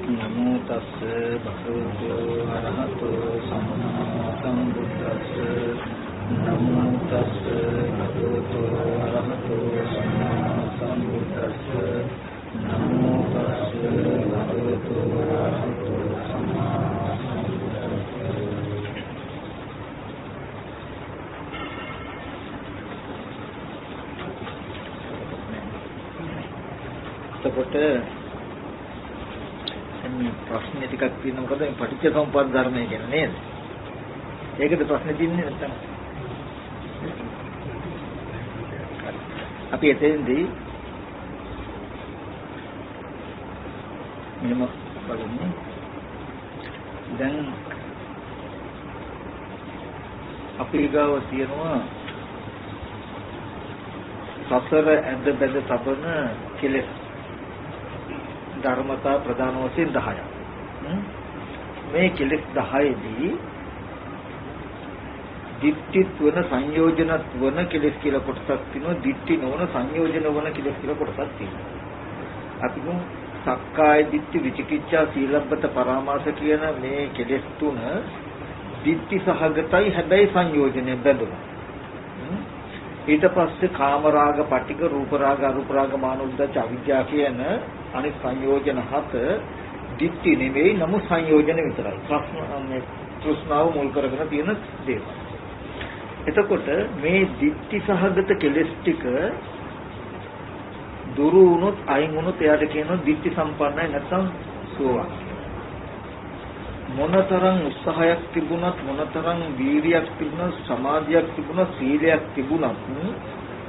नमो तस्से भगवतो अरहतो सम्मा सम्बुद्धस्से नमो तस्से भगवतो अरहतो सम्मा सम्बुद्धस्से नमो तस्से भगवतो अरहतो सम्मा එතකොට මේ ප්‍රශ්නේ ටිකක් තියෙනවා මොකද මේ පටිච්චසමුප්පාද ධර්මය කියන්නේ නේද? ඒකද ප්‍රශ්නේ තියෙන්නේ නැත්තම්. අපි එතෙන්දී මෙහෙම බලමු. දැන් අපි ගාව තියෙනවා සතර ඇද බැද තබන කෙලෙස් ධර්මතා ප්‍රධාන වශයෙන් 10ක්. මේ කෙලෙස් 10දී දිට්ඨිත් වන සංයෝජනත් වන කෙලෙස් කියලා කොටසක් තියෙනවා. දිට්ඨි නොවන සංයෝජන වන කෙලෙස් කියලා කොටසක් තියෙනවා. අපි සක්කාය දිට්ඨි විචිකිච්ඡා සීලබ්බත පරාමාස කියන මේ කෙලෙස් තුන දිට්ඨි සහගතයි හැබැයි සංයෝජනේ බැඳුණා. ඊට පස්සේ කාම රාග, පටිඝ, රූප රාග, අරූප රාග, මාන උද්දච්ච, අවිජ්ජා කියන අනිත් සංයෝජන 7 දිට්ඨි නෙවෙයි නමු සංයෝජන විතරයි. තෘෂ්ණාව මුල් කරගෙන තියෙන දේවල්. එතකොට මේ දිට්ඨි සහගත කෙලෙස් ටික දුරු වුණොත් අයින් වුණොත් එයාට කියනවා දිට්ඨි සම්පන්නයි නැත්නම් සෝවාන්. මොනතරම් උත්සාහයක් තිබුණත් මොනතරම් වීරියක් තිබුණත් සමාධියක් තිබුණත් සීලයක් තිබුණත්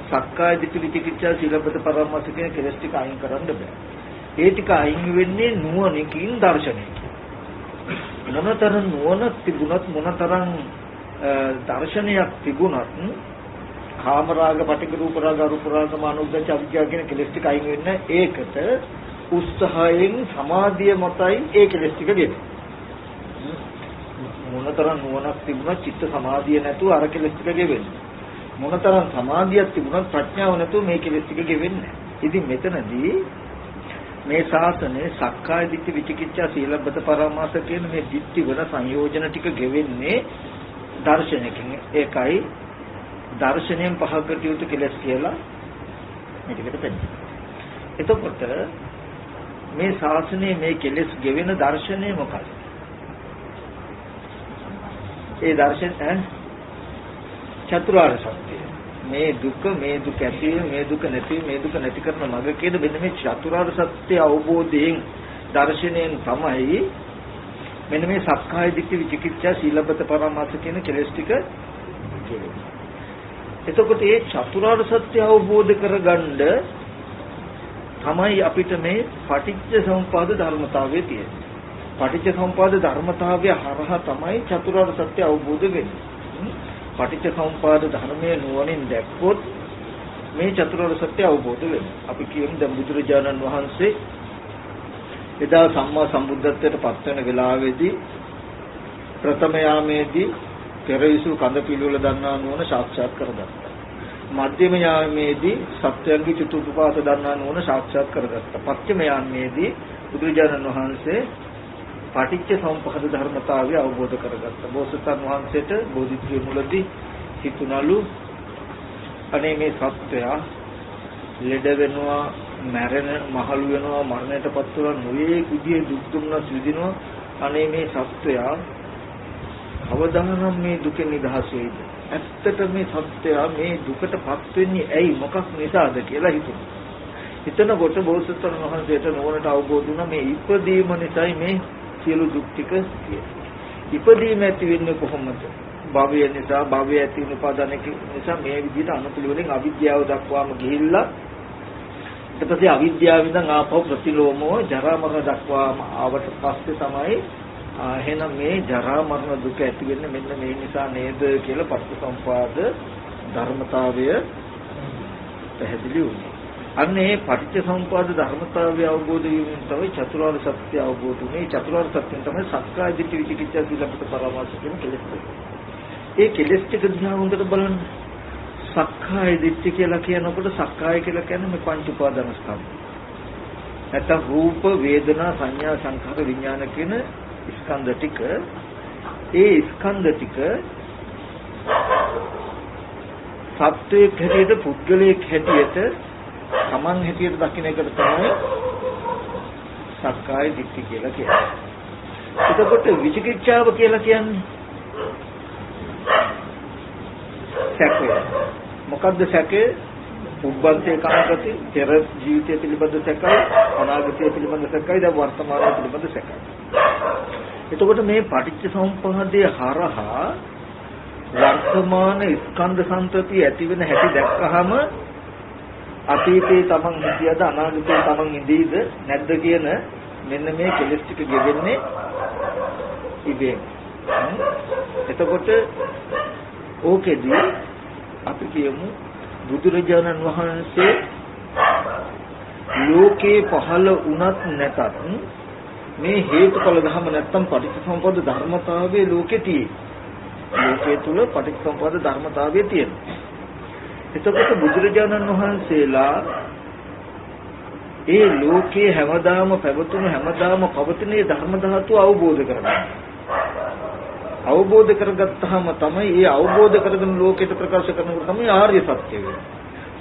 සක්කාය දිට්ඨි විචිකිච්ඡා සීලබ්බත පරාමාස කියන කෙලෙස් ටික අයින් කරන්න බෑ. ඒ ටික අයින් වෙන්නේ නුවණකින් දර්ශනයකින්. මොනතරම් නුවණක් තිබුණත් මොනතරම් දර්ශනයක් තිබුණත් කාම රාග, පටිඝ, රූප රාග, අරූප රාග, මාන උද්දච්ච, අවිජ්ජා කියන කෙලෙස් ටික අයින් වෙන්නේ ඒකට උත්සාහයෙන් සමාධිය මතයි ඒ කෙලෙස් ටික ගෙවෙන්නේ. මොනතරම් නුවණක් තිබුණත් චිත්ත සමාධිය නැතුව අර කෙලෙස් ටික ගෙවෙන්නේ. මොනතරම් සමාධියක් තිබුණත් ප්‍රඥාව නැතුව මේ කෙලෙස් ටික ගෙවෙන්නේ නැහැ. ඉතින් මෙතනදී මේ ශාසනයේ සක්කාය දිට්ඨි විචිකිච්ඡා සීලබ්බත පරාමාස කියන මේ දිට්ඨි වන සංයෝජන ටික ගෙවෙන්නේ දර්ශනයකින්. ඒකයි දර්ශනයෙන් පහකට යුතු කෙලෙස් කියලා මේ ටිකට පෙන්නනවා. එතකොට මේ ශාසනයේ මේ කෙලෙස් ගෙවෙන දර්ශනය මොකක්ද? ඒ දර්ශන චතුරාර්ය සත්‍යය. මේ දුක ඇති මේ දුක නැති මේ දුක නැති කරන මඟ කියන මෙන්න මේ චතුරාර්ය සත්‍ය අවබෝධයෙන් දර්ශනයෙන් තමයි මෙන්න මේ සක්කාය දිට්ඨි විචිකිච්ඡා සීලබ්බත පරාමාස කියන කෙලෙස් ටික කෙරෙන්නේ. එතකොට මේ චතුරාර්ය සත්‍ය අවබෝධ කරගන්න තමයි අපිට මේ පටිච්ච සමුප්පාද ධර්මතාවය තියෙන්නේ. පටිච්ච සමුප්පාද ධර්මතාවය හරහා තමයි චතුරාර්ය සත්‍ය අවබෝධ වෙන්නේ. පටිච්ච සමුප්පාද ධර්මයේ නුවණින් දැක්කොත් මේ චතුරාර්ය සත්‍ය අවබෝධ වෙනවා. අපි කියමු දැන් බුදුරජාණන් වහන්සේ එදා සම්මා සම්බුද්ධත්වයට පත් වෙන වෙලාවේදී ප්‍රථම යාමේදී පෙරවිසු කඳ පිළිවෙල දන්නා නුවණ සාක්ෂාත් කරගත්තා. මධ්‍යම යාමේදී සත්‍යංගි චතුප්පාත දන්නා නුවණ සාක්ෂාත් කරගත්තා. පස්චම යාමේදී බුදුරජාණන් වහන්සේ පටිච්ච සමුප්පාද ධර්මතාවය අවබෝධ කරගත්තා. බෝසතාණන් වහන්සේට බෝධිත්වයේ මුලදී හිතුණලු අනේ මේ සත්‍යය ලෙඩ වෙනවා, මැරෙන, මහලු වෙනවා, මරණයටපත් වෙනවා, නොයේ කුදියේ දුක් දුම්නස් විඳිනවා. අනේ මේ සත්‍යය අවදානම් මේ දුකෙන් නිදහස් වෙයිද? ඇත්තට මේ සත්‍යය මේ දුකටපත් වෙන්නේ ඇයි, මොකක් නිසාද කියලා හිතුණා. හිතනකොට බෝසතාණන් වහන්සේට නොවනට අවබෝධ වුණා මේ ඉපදීම නිසායි මේ සියලු දුක් ටික ඉපදීම ඇති වෙන්නේ කොහොමද? භවය නිසා, භවය ඇති වෙන උපාදානක නිසා මේ විදිහට අනුපිළිවෙලින් අවිද්‍යාව දක්වාම ගිහිල්ලා ඊට පස්සේ අවිද්‍යාව ඉඳන් ආපහු ප්‍රතිලෝමෝ ජරා මරණ දක්වාම ආවට පස්සේ තමයි එහෙනම් මේ ජරා මරණ දුක ඇති වෙන්නේ මෙන්න මේ නිසා නේද කියලා පටිච්චසමුපාද ධර්මතාවය පැහැදිලි වුණා. අන්නේ පටිච්චසමුපාද ධර්මතාවය අවබෝධ වීමෙන් තමයි චතුරාර්ය සත්‍ය අවබෝධ වුනේ. චතුරාර්ය සත්‍යයෙන් තමයි සක්කාය දිට්ඨි විචිකිච්ඡා සීලබ්බත පරාමාස කියන කෙලෙස් ටික. ඒ කෙලෙස් ටික දිහා හොඳට බලන්න. සක්කාය දිට්ඨි කියලා කියනකොට සක්කාය කියලා කියන්නේ මේ පංච උපාදාන ස්කන්ධ. නැත්නම් රූප වේදනා සංඥා සංඛාර විඥාන කියන ස්කන්ධ ටික ඒ ස්කන්ධ ටික සත්වයේ හැටියට පුද්ගලයේ හැටියට සමන් හැටියට දකින්න එකට තමයි සක්කාය දිට්ඨි කියලා කියන්නේ. එතකොට විචිකිච්ඡාව කියලා කියන්නේ සැකය. මොකද්ද සැකය? උබ්බන්තේ කාමකති, පෙර ජීවිතය පිළිබඳ සැකයි, අනාගතය පිළිබඳ සැකයි, දැන් වර්තමානය පිළිබඳ සැකයි. එතකොට මේ පටිච්ච සමුප්පාදයේ හරහා වර්තමාන ස්කන්ධ සංතතිය ඇති වෙන හැටි දැක්කහම අතීතේ තමන් හිතියද අනාගතේ තමන් ඉඳීද නැද්ද කියන මෙන්න මේ කෙලෙස් ටික ගෙවෙන්නේ ඉබේම. එතකොට ඕකෙදී අපි කියමු බුදුරජාණන් වහන්සේ ලෝකේ පහළ වුණත් නැතත් මේ හේතුඵල ධර්ම නැත්තම් පටිච්චසමුප්පාද ධර්මතාවයේ ලෝකේ තියෙන්නේ. ලෝකයේ තුල පටිච්චසමුප්පාද ධර්මතාවයේ තියෙනවා. එතකොට බුදුරජාණන් වහන්සේලා ඒ ලෝකයේ හැමදාම පැවතුණු හැමදාම පවතින ධර්ම ධාතුව අවබෝධ කරගන්නවා. අවබෝධ කරගත්තාම තමයි ඒ අවබෝධ කරගෙන ලෝකයට ප්‍රකාශ කරනකොට තමයි ආර්ය සත්‍ය වෙන්නේ.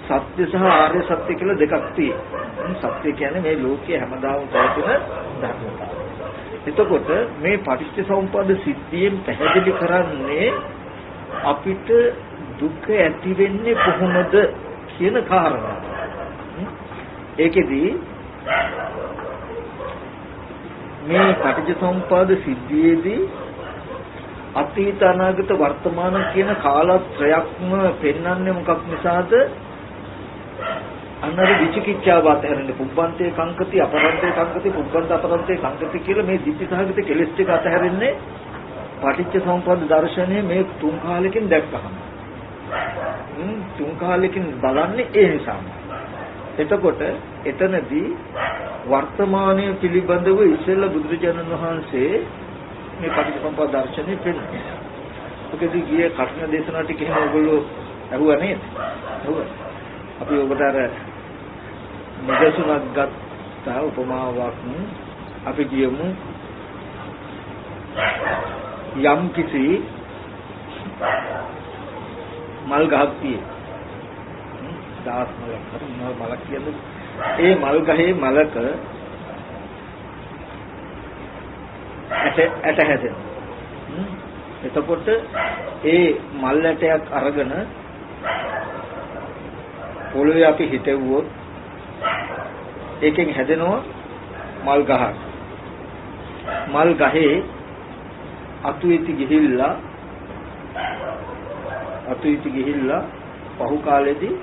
සත්‍ය සහ ආර්ය සත්‍ය කියලා දෙකක් තියෙනවා. සත්‍ය කියන්නේ මේ ලෝකයේ හැමදාම පවතින ධර්මතාවය. එතකොට මේ පටිච්චසමුප්පාද සිද්ධියෙන් පැහැදිලි කරන්නේ අපිට දුක ඇති වෙන්නේ කොහොමද කියන කාරණා. ඒකෙදී මේ පටිච්චසමුප්පාද සිද්ධියේදී අතීත අනාගත වර්තමාන කියන කාලත්‍රයක්ම පෙන්වන්නේ මොකක් නිසාද? අන්නර විචිකිච්ඡාව අතහැරෙන්නේ පුබ්බන්තේ කංකති අපරන්තේ කංකති පුබ්බන්ත අපරන්තේ කංකති කියලා මේ ditthිසහගත කෙලෙස් ටික අතහැරෙන්නේ පටිච්චසමුප්පාද දර්ශනය මේ තුන් කාලෙකින් දැක්කහම. තුන් කාලෙකින් බලන්නේ ඒ නිසාම. එතකොට එතනදී වර්තමානයේ පිළිබඳව ඉස්සෙල්ලා බුදුරජාණන් වහන්සේ මේ පටිච්චසමුප්පාද දර්ශනය පෙන්නනවා. ඔකදී ගියේ කර්ණ දේශනා ටික එහෙම ඔයගොල්ලෝ අහුවා නේද? අහුවා. අපි ඔබට අර නිදසුනක් ගත්ත උපමාවක් අපි කියමු යම් කිසි මල් ගහක් තියෙනවා. දාස් මලක් කියන්නේ ඒ මල් ගහේ මලක ඇට හැදෙනවා. එතකොට ඒ මල් ඇටයක් අරගෙන පොළොවේ අපි හිටවුවොත් ඒකෙන් හැදෙනවා මල් ගහක්. මල් ගහේ අතු ඉති ගිහිල්ලා පහු කාලෙදී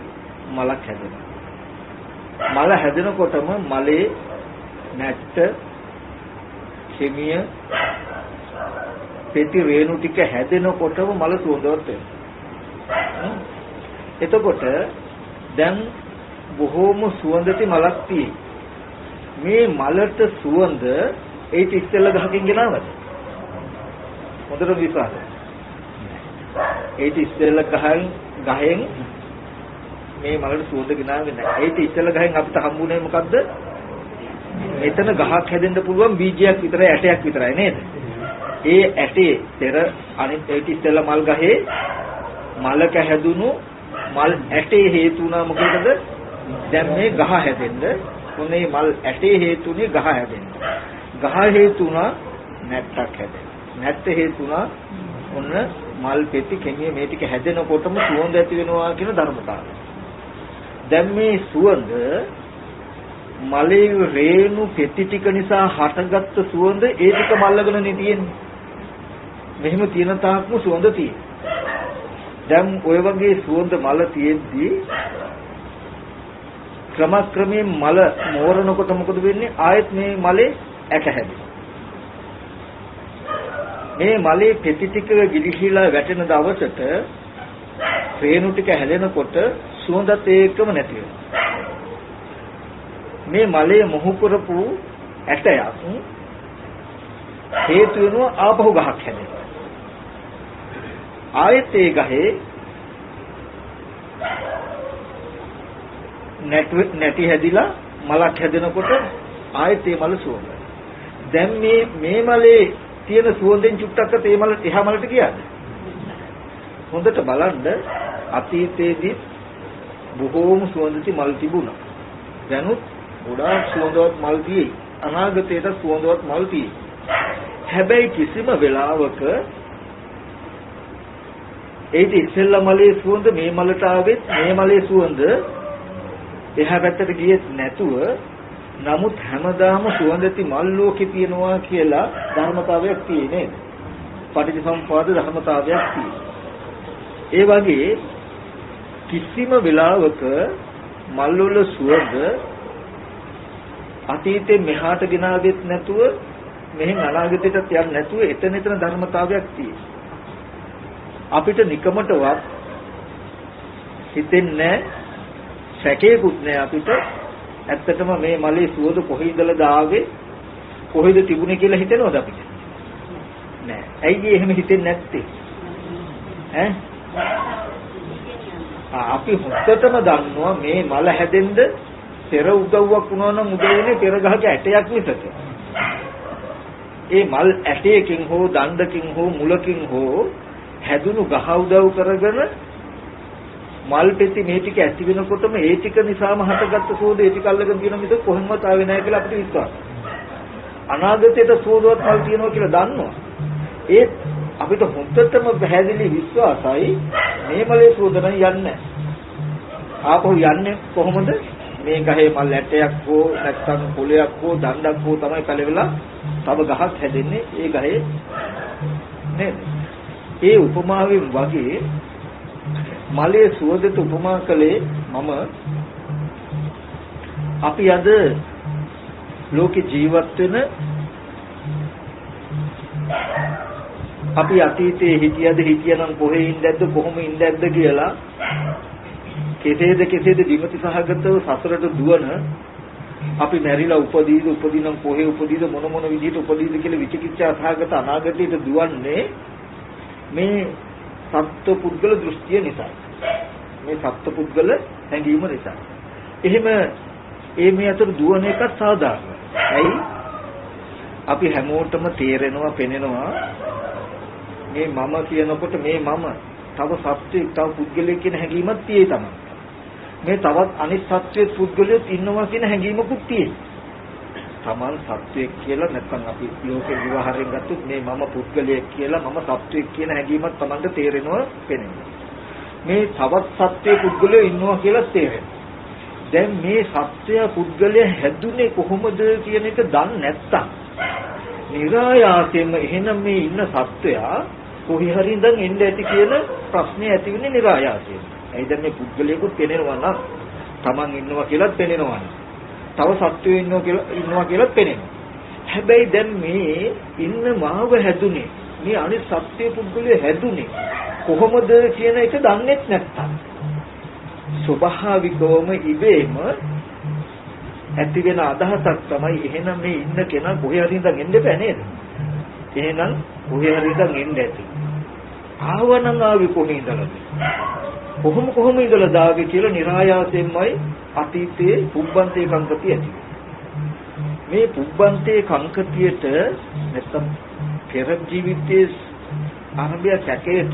මලක් හැදෙනවා. මල හැදෙනකොටම මලේ නැට්ට කෙමිය පෙති රේණු ටික හැදෙනකොටම මල සුවඳවත් වෙනවා. එතකොට දැන් බොහෝම සුවඳති මලක් තියෙයි. මේ මලට සුවඳ ඒත් ඉස්සෙල්ලා ගහකින් ගෙනාවද? හොඳට විශ්වාස. ඒත් ඉස්සෙල්ලා ගහෙන් මේ මලට සුවඳ ගෙනාවේ නැහැ. ඒත් ඉස්සෙල්ලා ගහෙන් අපිට හම්බුනේ මොකද්ද? මෙතන ගහක් හැදෙන්න පුළුවන් බීජයක් විතරයි ඇටයක් විතරයි නේද? ඒ ඇටේ පෙර අනිත් ඒත් ඉස්සෙල්ලා මල් ගහේ මලක හැදුණු මල් ඇටේ හේතු වුණා මොකද? දැන් මේ ගහ හැදෙන්න උනේ මල් ඇටේ හේතුනේ ගහ හැදෙන්න. ගහ හේතු වුණා නැට්ටක් හැදෙන්න. නැට්ට හේතු වුණා ඔන්න මල් පෙති කෙමිය මේ ටික හැදෙනකොටම සුවඳ ඇති වෙනවා කියන ධර්මතාවය. දැන් මේ සුවඳ මලේ රේණු පෙති ටික නිසා හටගත්තු සුවඳ ඒ ටික මල්ලගෙන නේ තියෙන්නේ. මෙහෙම තියෙන තාක්ම සුවඳ තියෙනවා. දැන් ඔය වගේ සුවඳ මල තියෙද්දී ක්‍රමක්‍රමයෙන් මල මෝරනකොට මොකද වෙන්නේ? ආයෙත් මේ මලේ ඇට හැදෙනවා. මේ මලේ පෙති ටික ගිලිහිලා වැටෙන දවසට රේණු ටික හැදෙනකොට සුවඳත් ඒකම නැති වෙනවා. මේ මලේ මොහු කරපු ඇටයක් හේතු වෙනවා ආපහු ගහක් හැදෙනවා. ආයෙත් ඒ ගහේ නැටි හැදිලා මලක් හැදෙනකොට ආයෙත් ඒ මල සුවඳ. දැන් මේ මලේ තියෙන සුවඳෙන් චුට්ටක්ක ඒ මල එහා මලට ගියාද? හොඳට බලන්න අතීතයේදී බොහෝම සුවඳති මල් තිබුණා. දැනුත් ගොඩාක් සුවඳවත් මල් තියෙයි. අනාගතයට සුවඳවත් මල් තියෙයි. හැබැයි කිසිම වෙලාවක ඒටි ඉස්සෙල්ලා මලේ සුවඳ මේ මලට ආවෙත් මේ මලේ සුවඳ එහා පැත්තට ගියෙත් නැතුව නමුත් හැමදාම සුවඳති මල් ලෝකේ තියෙනවා කියලා ධර්මතාවයක් තියෙන්නේ නේද? පටිච්චසමුප්පාද ධර්මතාවයක් තියෙනවා. ඒ වගේ කිසිම වෙලාවක මල් වල සුවඳ අතීතේ මෙහාට ගෙනාවෙත් නැතුව මෙහෙන් අනාගතයටත් යන්නේ නැතුව එතන ධර්මතාවයක් තියෙනවා. අපිට නිකමටවත් හිතෙන්නේ සැකේකුත් නෑ අපිට ඇත්තටම මේ මලේ සුවඳ කොහේදලා ආවේ කොහෙද තිබුණේ කියලා හිතෙනවද අපිට? නෑ. ඇයි එහෙම හිතෙන්නේ නැත්තේ? අපි හොත්තටම දන්නවා මේ මල හැදෙන්න පෙර උදව්වක් වුණා නම් උදේනේ පෙර ගහක ඇටයක් මිසක. ඒ මල් ඇටයකින් හෝ දණ්ඩකින් හෝ මුලකින් හෝ හැදුණු ගහ උදව් කරගෙන මල් පෙති මේ ටික ඇති වෙනකොටම ඒ ටික නිසාම හටගත්ත සෝද ඒ ටික අල්ලගෙන තියෙන මිස කොහෙන්වත් ආවේ නැහැ කියලා අපිට විශ්වාසයි. අනාගතයට සෝදවත් මල් තියෙනවා කියලා දන්නවා. ඒත් අපිට හොඳටම පැහැදිලි විශ්වාසයි මේ මලේ සෝදනය යන්නේ. ආපහු යන්නේ කොහොමද? මේ ගහේ මල් ඇටයක් හෝ නැත්නම් පොලයක් හෝ දණ්ඩක් හෝ තමයි පැලවිලා තව ගහක් හැදෙන්නේ ඒ ගහේ නේද? ඒ උපමාවෙන් වගේ මලේ සුවඳට උපමා කළේ මම අපි අද ලෝකේ ජීවත් වෙන අපි අතීතයේ හිටියනම් කොහේ ඉඳද්ද කොහොම ඉඳද්ද කියලා කෙසේද විමති සහගතව සසරට දුවන අපි මැරිලා උපදීනම් කොහේ උපදීද මොන විදිහට උපදීද කියලා විචිකිච්ඡා සහගත අනාගතයට දුවන්නේ මේ සත්පුද්ගල දෘෂ්ටිය නිසා. මේ සත්පුද්ගල හැඟීම නිසා. එහෙම මේ අතර දුවන එක සාධාරණයි. ඇයි? අපි හැමෝටම තේරෙනවා පෙනෙනවා මේ මම කියනකොට මේ මම තව සත්‍යයක් තව පුද්ගලයෙක් කියන හැඟීමක් තියෙයි තමයි. මේ තවත් අනිත් සත්‍යයේ පුද්ගලයෙක් ඉන්නවා කියන හැඟීමකුත් තියෙයි. Taman සත්‍යයක් කියලා නැත්නම් අපි ලෝකේ විවහාරයෙන් ගත්තොත් මේ මම පුද්ගලයෙක් කියලා මම සත්‍යයක් කියන හැඟීමක් Tamanට තේරෙනවා පෙනෙනවා. මේ තවත් සත්‍යයේ පුද්ගලයෙක් ඉන්නවා කියලා තේරෙනවා. දැන් මේ සත්‍ය පුද්ගලයා හැදුනේ කොහොමද කියන එක දන්නේ නැත්තම් නිරායාසයෙන්ම එහෙනම් මේ ඉන්න සත්‍යයා කොහේ හරි ඉඳන් එන්න ඇති කියන ප්‍රශ්නේ ඇති වෙන්නේ නිරායාසයෙන්. එයි දැන් මේ පුද්ගලයෙකුත් පෙනෙනවා නම් Taman ඉන්නවා කියලාත් පෙනෙනවා නම් තව සත්වයෝ ඉන්නවා කියලාත් පෙනෙනවා. හැබැයි දැන් මේ ඉන්න මාව හැදුනේ මේ අනිත් සත්‍ය පුද්ගලයා හැදුනේ කොහොමද කියන එක දන්නේ නැත්තම් ස්වභාවිකවම ඉබේම ඇති වෙන අදහසක් තමයි එහෙනම් මේ ඉන්න කෙනා කොහේ හරි ඉඳන් එන්න බෑ නේද? එහෙනම් කොහේ හරි ඉඳන් එන්න ඇති. ආවනම් ආවි කොහේ ඉඳලාද? කොහොම ඉඳලා දාගේ කියලා નિરાයාසයෙන්මයි අතීතයේ පුබ්බන්තේ කංකතිය ඇති. මේ පුබ්බන්තේ කංකතියට නැත්තම් පෙර ජීවිතයේ ආරම්භය සැකයට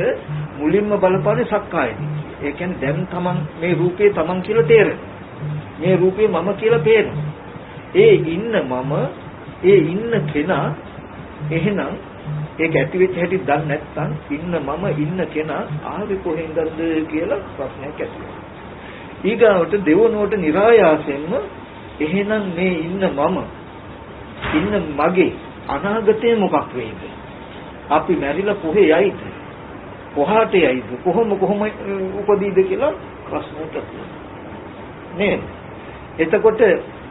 මුලින්ම බලපාන්නේ සක්කායයි. ඒ කියන්නේ දැන් තමන් මේ රූපේ තමන් කියලා තේරෙන. මේ රූපේ මම කියලා පේනවා. ඒ ඉන්න මම ඒ ඉන්න කෙනා එහෙනම් ඒක ඇති වෙච්ච හැටි දන්නේ නැත්නම් ඉන්න මම ඉන්න කෙනා ආවේ කොහෙන්දද කියලා ප්‍රශ්නයක් ඇති වෙනවා. ඊගාවට දෙවනුවට નિરાයාසයෙන්ම එහෙනම් මේ ඉන්න මම ඉන්න මගේ අනාගතේ මොකක් වෙයිද? අපි මැරිලා කොහේ යයිද? කොහාට යයිද? කොහොම උපදීද කියලා ප්‍රශ්නයක් ඇති නේද? එතකොට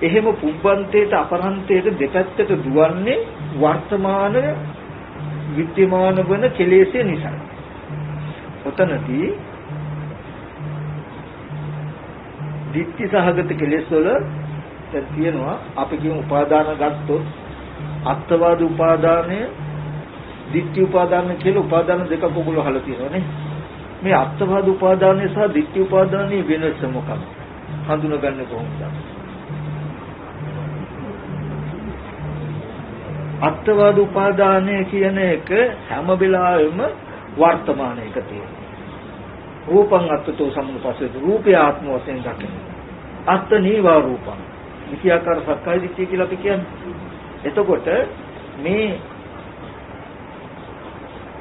එහෙම පුබ්බන්තේට අපරන්තේට දෙපැත්තට දුවන්නේ වර්තමාන විද්‍යමාන වන කෙලෙසේ නිසා. ඔතනදී ditthi සහගත කෙලෙස් වල තියෙනවා අපි කියමු උපාදාන ගත්තොත් අත්වාද උපාදානය ditthi උපාදාන කියලා උපාදාන දෙකක් ඔයගොල්ලෝ අහලා තියෙනවා නේ. මේ අත්වාද උපාදානය සහ ditthi උපාදානයේ වෙනස මොකක්ද? හඳුනගන්නේ කොහොමද? අත්වාද උපාදානය කියන එක හැම වෙලාවෙම වර්තමානයක තියෙනවා. රූපං අත්තතෝ සම්මුපස්සේ රූපය ආත්ම වශයෙන් දකින්න. අත්ත නීවා රූපං. විෂයාකාර සක්කාය දිට්ඨිය කියලා අපි කියන්නේ. එතකොට මේ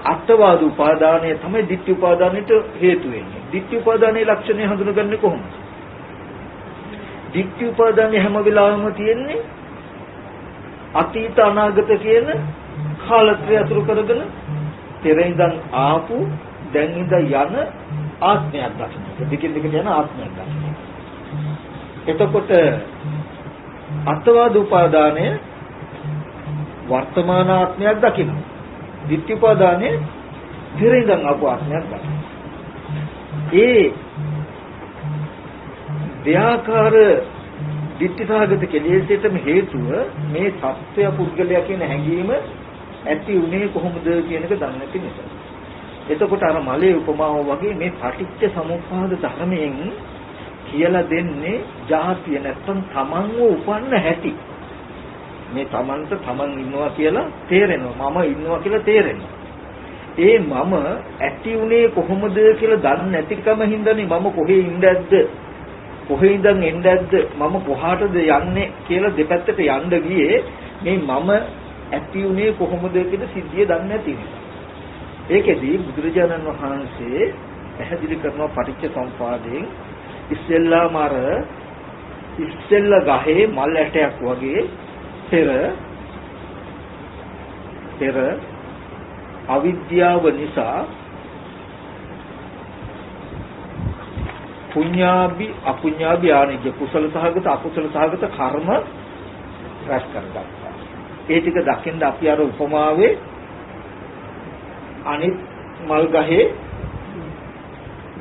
අත්වාද උපාදානය තමයි ditthi උපාදානයට හේතු වෙන්නේ. ditthi උපාදානයේ ලක්ෂණය හඳුනගන්නේ කොහොමද? ditthi උපාදානය හැම වෙලාවෙම තියෙන්නේ අතීත අනාගත කියන කාලත්‍රය අතුරු කරගෙන පෙර ඉඳන් ආපු දැන් ඉඳ යන ආත්මයක් දකින්න. දෙකින් දෙකට යන ආත්මයක් දකින්න. එතකොට අත්වාද උපාදානය වර්තමාන ආත්මයක් දකින්න. ditthi උපාදානය පෙර ඉඳන් ආපු ආත්මයක් දකින්න. ඒ දෙආකාර ditthi සහගත කෙලෙසටම හේතුව මේ සත්‍ය පුද්ගලයා කියන හැඟීම ඇති උනේ කොහොමද කියන එක දන්නේ නැති නිසා. එතකොට අර මලේ උපමාව වගේ මේ පටිච්ච සමුප්පාද ධර්මයෙන් කියලා දෙන්නේ ජාතිය නැත්තම් තමන්ව උපන්න හැටි. මේ තමන්ට තමන් ඉන්නවා කියලා තේරෙනවා. මම ඉන්නවා කියලා තේරෙනවා. ඒ මම ඇති උනේ කොහොමද කියලා දන්නේ නැතිකම හින්දානේ මම කොහේ ඉඳද්ද කොහේ ඉඳන් එන්නේද්ද මම කොහාටද යන්නේ කියලා දෙපැත්තට යන්න ගියේ මේ මම ඇති උනේ කොහොමද කියන සිද්ධිය දන්නේ නැති නිසා. ඒකෙදී බුදුරජාණන් වහන්සේ පැහැදිලි කරනවා පටිච්ච සමුප්පාදයෙන් ඉස්සෙල්ලාම අර ඉස්සෙල්ල ගහේ මල් ඇටයක් වගේ පෙර අවිද්‍යාව නිසා පුඤ්ඤාභි අපුඤ්ඤාභි ආනිජ කුසල සහගත අකුසල සහගත කර්ම රැස් කරගත්තා. ඒ ටික දකින්න අපි අර උපමාවේ අනිත් මල් ගහේ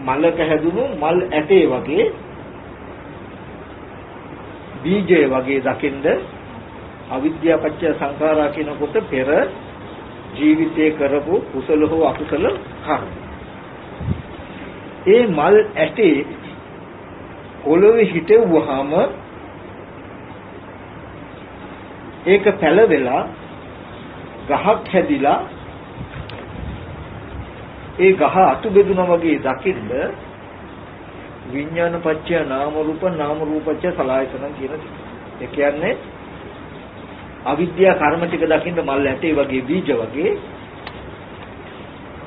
මලක හැදුණු මල් ඇටේ වගේ බීජය වගේ දකින්න අවිද්‍යාව පත්‍ය සංඛාරා කියනකොට පෙර ජීවිතේ කරපු කුසල හෝ අකුසල කර්ම. ඒ මල් ඇටේ පොළොවේ හිටෙව්වහම ඒක පැලවෙලා ගහක් හැදිලා ඒ ගහ අතු බෙදුනා වගේ දකින්න විඥාන පත්‍ය නාම රූපච්ඡ සලආයතන කියන දේ. ඒ කියන්නේ අවිද්‍යා කර්ම ටික දකින්න මල් ඇටේ වගේ බීජ වගේ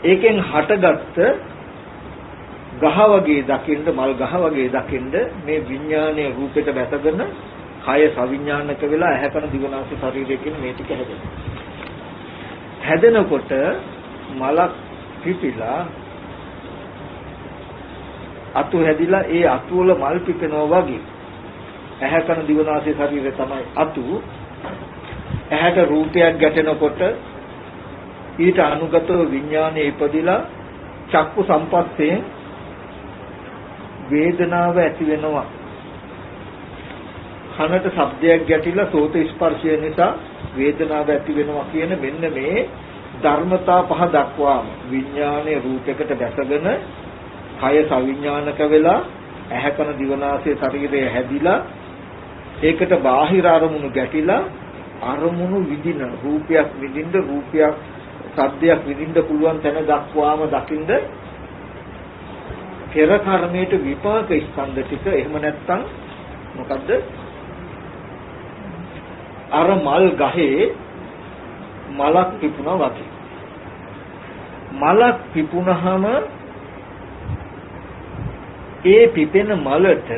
ඒකෙන් හටගත්ත ගහ වගේ දකින්න මල් ගහ වගේ දකින්න මේ විඥානයේ රූපෙට වැටගෙන කය සවිඥානික වෙලා ඇහැකන දිවනාසය ශරීරයෙන් මේ ටික හැදෙනවා. හැදෙනකොට මලක් පිපිලා අතු හැදිලා ඒ අතු වල මල් පිපෙනවා වගේ ඇහැකන දිවනාසය ශරීරය තමයි අතු. ඇහැට රූපයක් ගැටෙනකොට ඊට අනුගතව විඥානය ඉපදිලා චක්කු සම්පස්යෙන් වේදනාව ඇති වෙනවා. කනට ශබ්දයක් ගැටිලා සෝත ස්පර්ශය නිසා වේදනාව ඇති වෙනවා කියන මෙන්න මේ ධර්මතා පහ දක්වාම විඥානයේ රූපයකට දැසගෙන කය සවිඥානික වෙලා ඇහැ කන දිවනාසය ශරීරය හැදිලා ඒකට බාහිර අරමුණු ගැටිලා අරමුණු විදින රූපයක් විදින්න රූපයක් සද්දයක් විදින්න පුළුවන් තැන දක්වාම දකින්ද පෙර කර්මයට විපාක ස්කන්ධ ටික එහෙම නැත්නම් මොකද්ද අර මල් ගහේ මලක් පිපුණා වගේ මලක් පිපුණාම ඒ පිපෙන මලට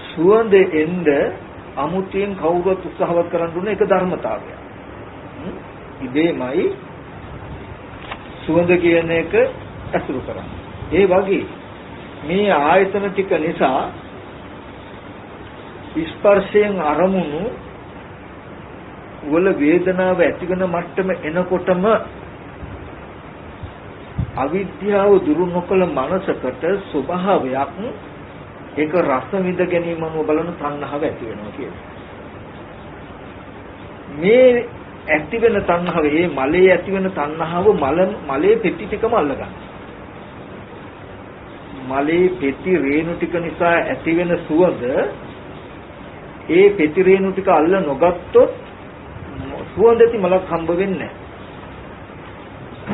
සුවඳ එන්න අමුතියෙන් කවුරුත් උත්සාහවත් කරන්න දුන්න එක ධර්මතාවයක්. ඉබේමයි සුවඳ කියන එක අසුරු කරන්නේ. ඒ වගේ මේ ආයතන ටික නිසා ස්පර්ශයෙන් අරමුණු වල වේදනාව ඇතිවෙන මට්ටම එනකොටම අවිද්‍යාව දුරු නොකළ මනසකට ස්වභාවයක් ඒක රස විඳ ගැනීමම බලන තණ්හාව ඇති වෙනවා කියන්නේ. මේ ඇති වෙන තණ්හාව මේ මලේ ඇති වෙන තණ්හාව මලේ පෙට්ටි ටිකම අල්ලගන්න. මලේ පෙට්ටි රේණු ටික නිසා ඇති වෙන සුවඳ ඒ පෙට්ටි රේණු ටික අල්ල නොගත්තොත් සුවඳ ඇති මලක් හම්බ වෙන්නේ නැහැ.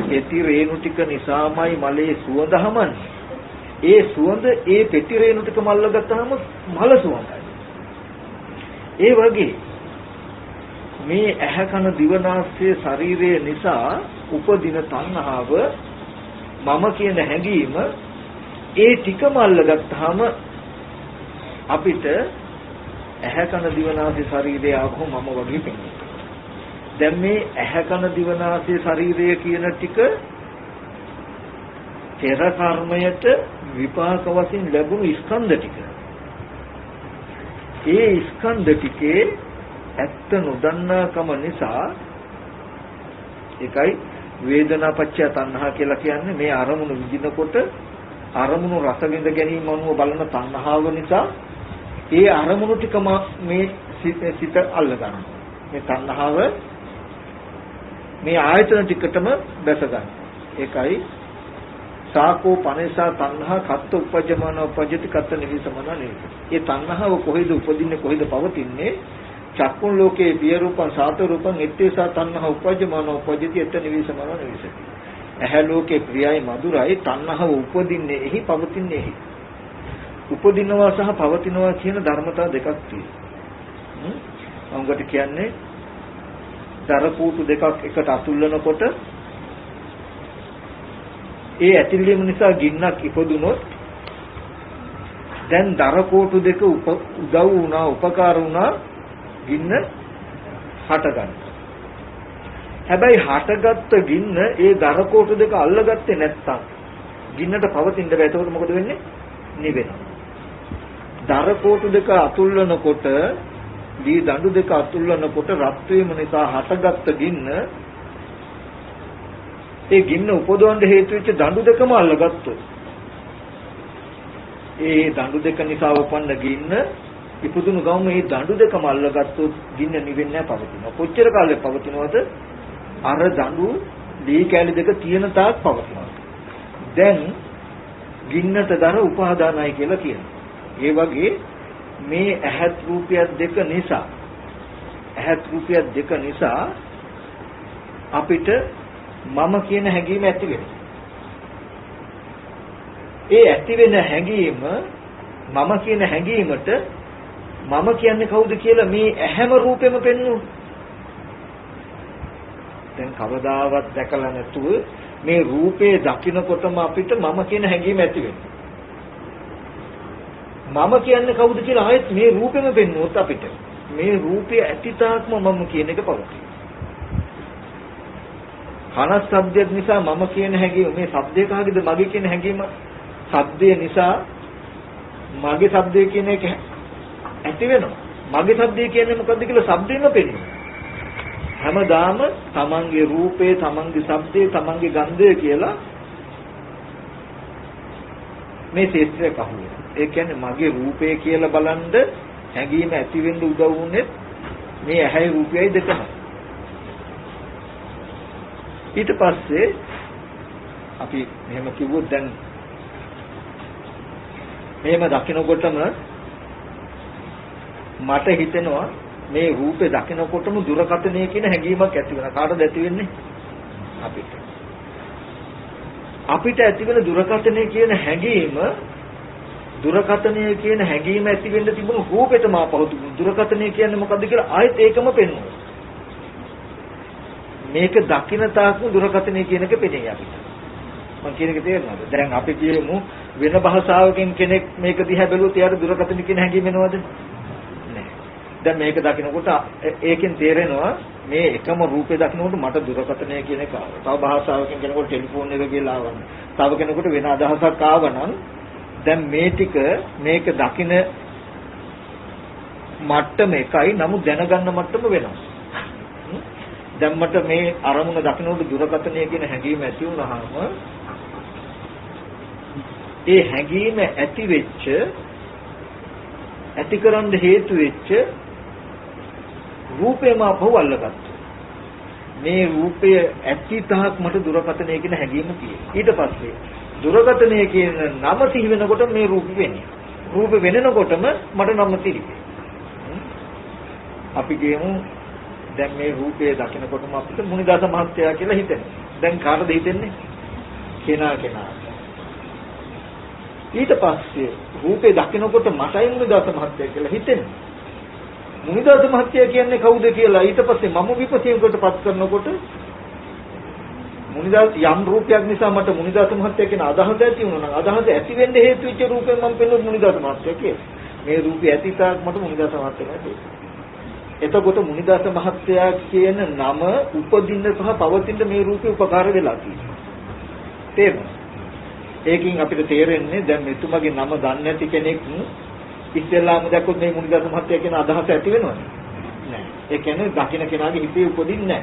පෙති රේණු ටික නිසාමයි මලේ සුවඳ හමන්නේ. ඒ සුවඳ ඒ පෙති රේණු ටික මල්ල ගත්තාම මල සුවඳයි. ඒ වගේ මේ ඇහැ කන දිව නාසය ශරීරය නිසා උපදින තණ්හාව මම කියන හැඟීම ඒ ටිකම අල්ලගත්තාම අපිට ඇහැ කන දිව නාසය ශරීරය ආවම මම වගේ පෙනෙනවා. දැන් මේ ඇහැ කන දිව නාසය ශරීරය කියන ටික පෙර කර්මයට විපාක වශයෙන් ලැබුණු ස්කන්ධ ටික. ඒ ස්කන්ධ ටිකේ ඇත්ත නොදන්නාකම නිසා ඒකයි වේදනා පත්‍ය තණ්හා කියලා කියන්නේ මේ අරමුණු විඳිනකොට අරමුණු රස විඳ ගැනීම අනුව බලන තණ්හාව නිසා ඒ අරමුණු ටිකම මේ සිත අල්ල ගන්නවා. මේ තණ්හාව මේ ආයතන ටිකටම දැස ගන්නවා. ඒකයි සාකෝ පනේසා තණ්හා කත්ත උපජ්ජමාන උපජ්ජති කත්ත නිවිසමන නේ. ඒ තණ්හාව කොහෙද උපදින්නේ කොහෙද පවතින්නේ? චක්කුන් ලෝකේ පිය රූපං සාත රූපං එත්තේසා තණ්හා උපජ්ජමාන උපජ්ජති එත්ත නිවිසමන නිවිසති. ඇහැ ලෝකේ ප්‍රියයි මధుරයි තණ්හාව උපදින්නේ එහි පවතින්නේ එහි. උපදිනවා සහ පවතිනවා කියන ධර්මතා දෙකක් තියෙනවා. අංගට කියන්නේ දරකූටු දෙකක් එකට අතුල්ලනකොට ඒ ඇතිලීම නිසා ගින්නක් ඉපදුනොත් දැන් දරකෝටු දෙක උදව් වුණා උපකාර වුණා ගින්න හටගන්න. හැබැයි හටගත්ත ගින්න ඒ දරකෝටු දෙක අල්ලගත්තේ නැත්තම් ගින්නට පවතින්න බෑ. එතකොට මොකද වෙන්නේ? නිවෙනවා. දරකෝටු දෙක අතුල්ලනකොට දී දඬු දෙක අතුල්ලනකොට රත් වීම නිසා හටගත්ත ගින්න ඒ ගින්න උපදවන්න හේතු වෙච්ච දඬු දෙකම අල්ලගත්තොත් ඒ දඬු දෙක නිසා උපන්න ගින්න ඉපදුණු ගමන් මේ දඬු දෙකම අල්ලගත්තොත් ගින්න නිවෙන්නේ නැහැ පවතිනවා. කොච්චර කාලයක් පවතිනවද? අර දඬු දී කැලි දෙක තියෙන තාක් පවතිනවා. දැන් ගින්නට දර උපාදානයි කියලා කියනවා. ඒ වගේ මේ ඇහත් රූපයත් දෙක නිසා අපිට මම කියන හැඟීම ඇති වෙනවා. ඒ ඇති වෙන හැඟීම මම කියන හැඟීමට මම කියන්නේ කවුද කියලා මේ ඇහැම රූපෙම පෙන්වනවා. දැන් කවදාවත් දැකලා නැතුව මේ රූපේ දකින්නකොටම අපිට මම කියන හැඟීම ඇති වෙනවා. මම කියන්නේ කවුද කියලා ආයෙත් මේ රූපෙම පෙන්වුවොත් අපිට මේ රූපය ඇතිතාක්ම මම කියන එක පවතී. කන ශබ්දයක් නිසා මම කියන හැඟීම මේ ශබ්දය කාගේද මගේ කියන හැඟීම ශබ්දය නිසා මගේ ශබ්දය කියන එක ඇති වෙනවා. මගේ ශබ්දය කියන්නේ මොකද්ද කියලා ශබ්දෙම පෙන්වනවා. හැමදාම තමන්ගේ රූපේ, තමන්ගේ ශබ්දේ, තමන්ගේ ගන්ධය කියලා මේ ශේත්‍රය කහුවේ. ඒ කියන්නේ මගේ රූපය කියලා බලන්ද හැඟීම ඇති වෙන්න උදව් වුනේ මේ ඇහැයි රූපයයි දෙකම. ඊට පස්සේ අපි මෙහෙම කිව්වොත් දැන් මෙහෙම දකින්නකොටම මට හිතෙනවා මේ රූපේ දකින්නකොටම දුරකතනය කියන හැඟීමක් ඇති වෙනවා. කාටද ඇති වෙන්නේ? අපිට ඇති වෙන දුරකතනය කියන හැඟීම ඇති වෙන්න තිබුණු රූපෙටම ආපහු දුරකතනය කියන්නේ මොකද්ද කියලා ආයෙත් ඒකම පෙන්වනවා. මේක දකින්න තාක්ම දුරකතනය කියන එක පෙනේ අපිට. මම කියන එක තේරෙනවද? දැන් අපි කියමු වෙන භාෂාවකින් කෙනෙක් මේක දිහා බැලුවොත් එයාට දුරකතනය කියන හැඟීම එනවද? නැහැ. දැන් මේක දකින්නකොට ඒකෙන් තේරෙනවා මේ එකම රූපේ දකින්නකොට මට දුරකතනය කියන එක ආවා. තව භාෂාවකින් කෙනෙකුට ටෙලිෆෝන් එක කියලා ආවනම්, තව කෙනෙකුට වෙන අදහසක් ආවනම් දැන් මේ ටික මේක දකින්න මට්ටම එකයි, නමුත් දැනගන්න මට්ටම වෙනස්. දැන් මට මේ අරමුණ දකින්නකොට දුරකතනය කියන හැඟීම ඇති වුණාම ඒ හැඟීම ඇතිකරන්න හේතු වෙච්ච රූපේම අපව අල්ලගත්තා. මේ රූපය ඇති තාක් මට දුරකතනය කියන හැඟීම තියෙනවා. ඊට පස්සේ දුරකතනය කියන නම සිහි වෙනකොට මේ රූපෙ වෙන්නේ. රූපෙ වෙනකොටම මට නම තිරිපේ. අපි කියමු දැන් මේ රූපය දකිනකොටම අපිට මුනිදාස මහත්තයා කියලා හිතෙනවා. දැන් කාටද හිතෙන්නේ? කෙනා. ඊට පස්සේ රූපේ දකිනකොට මටයි මුනිදාස මහත්තයා කියලා හිතෙන්නේ. මුනිදාස මහත්තයා කියන්නේ කවුද කියලා ඊට පස්සේ මම විපස්සීමකටපත් කරනකොට මුනිදාස යම් රූපයක් නිසා මට මුනිදාස මහත්තයා කියන අදහස ඇති වුණා නම් අදහස ඇති වෙන්න හේතු වෙච්ච රූපෙන් මම පෙන්වුවොත් මුනිදාස මහත්තයා කියලා. මේ රූපය ඇති තාක් මට මුනිදාස මහත්තයා නැති. එතකොට මුනිදාස මහත්තයා කියන නම උපදින්න සහ පවතින්න මේ රූපේ උපකාර වෙලා තියෙනවා. තේරුණා? ඒකින් අපිට තේරෙන්නේ දැන් මෙතුමගේ නම දන්නේ නැති කෙනෙක් ඉස්සෙල්ලාම දැක්කොත් මේ මුනිදාස මහත්තයා කියන අදහස ඇති වෙනවද? නෑ. ඒ කියන්නේ දකින්න කෙනාගේ හිතේ උපදින්නේ නෑ.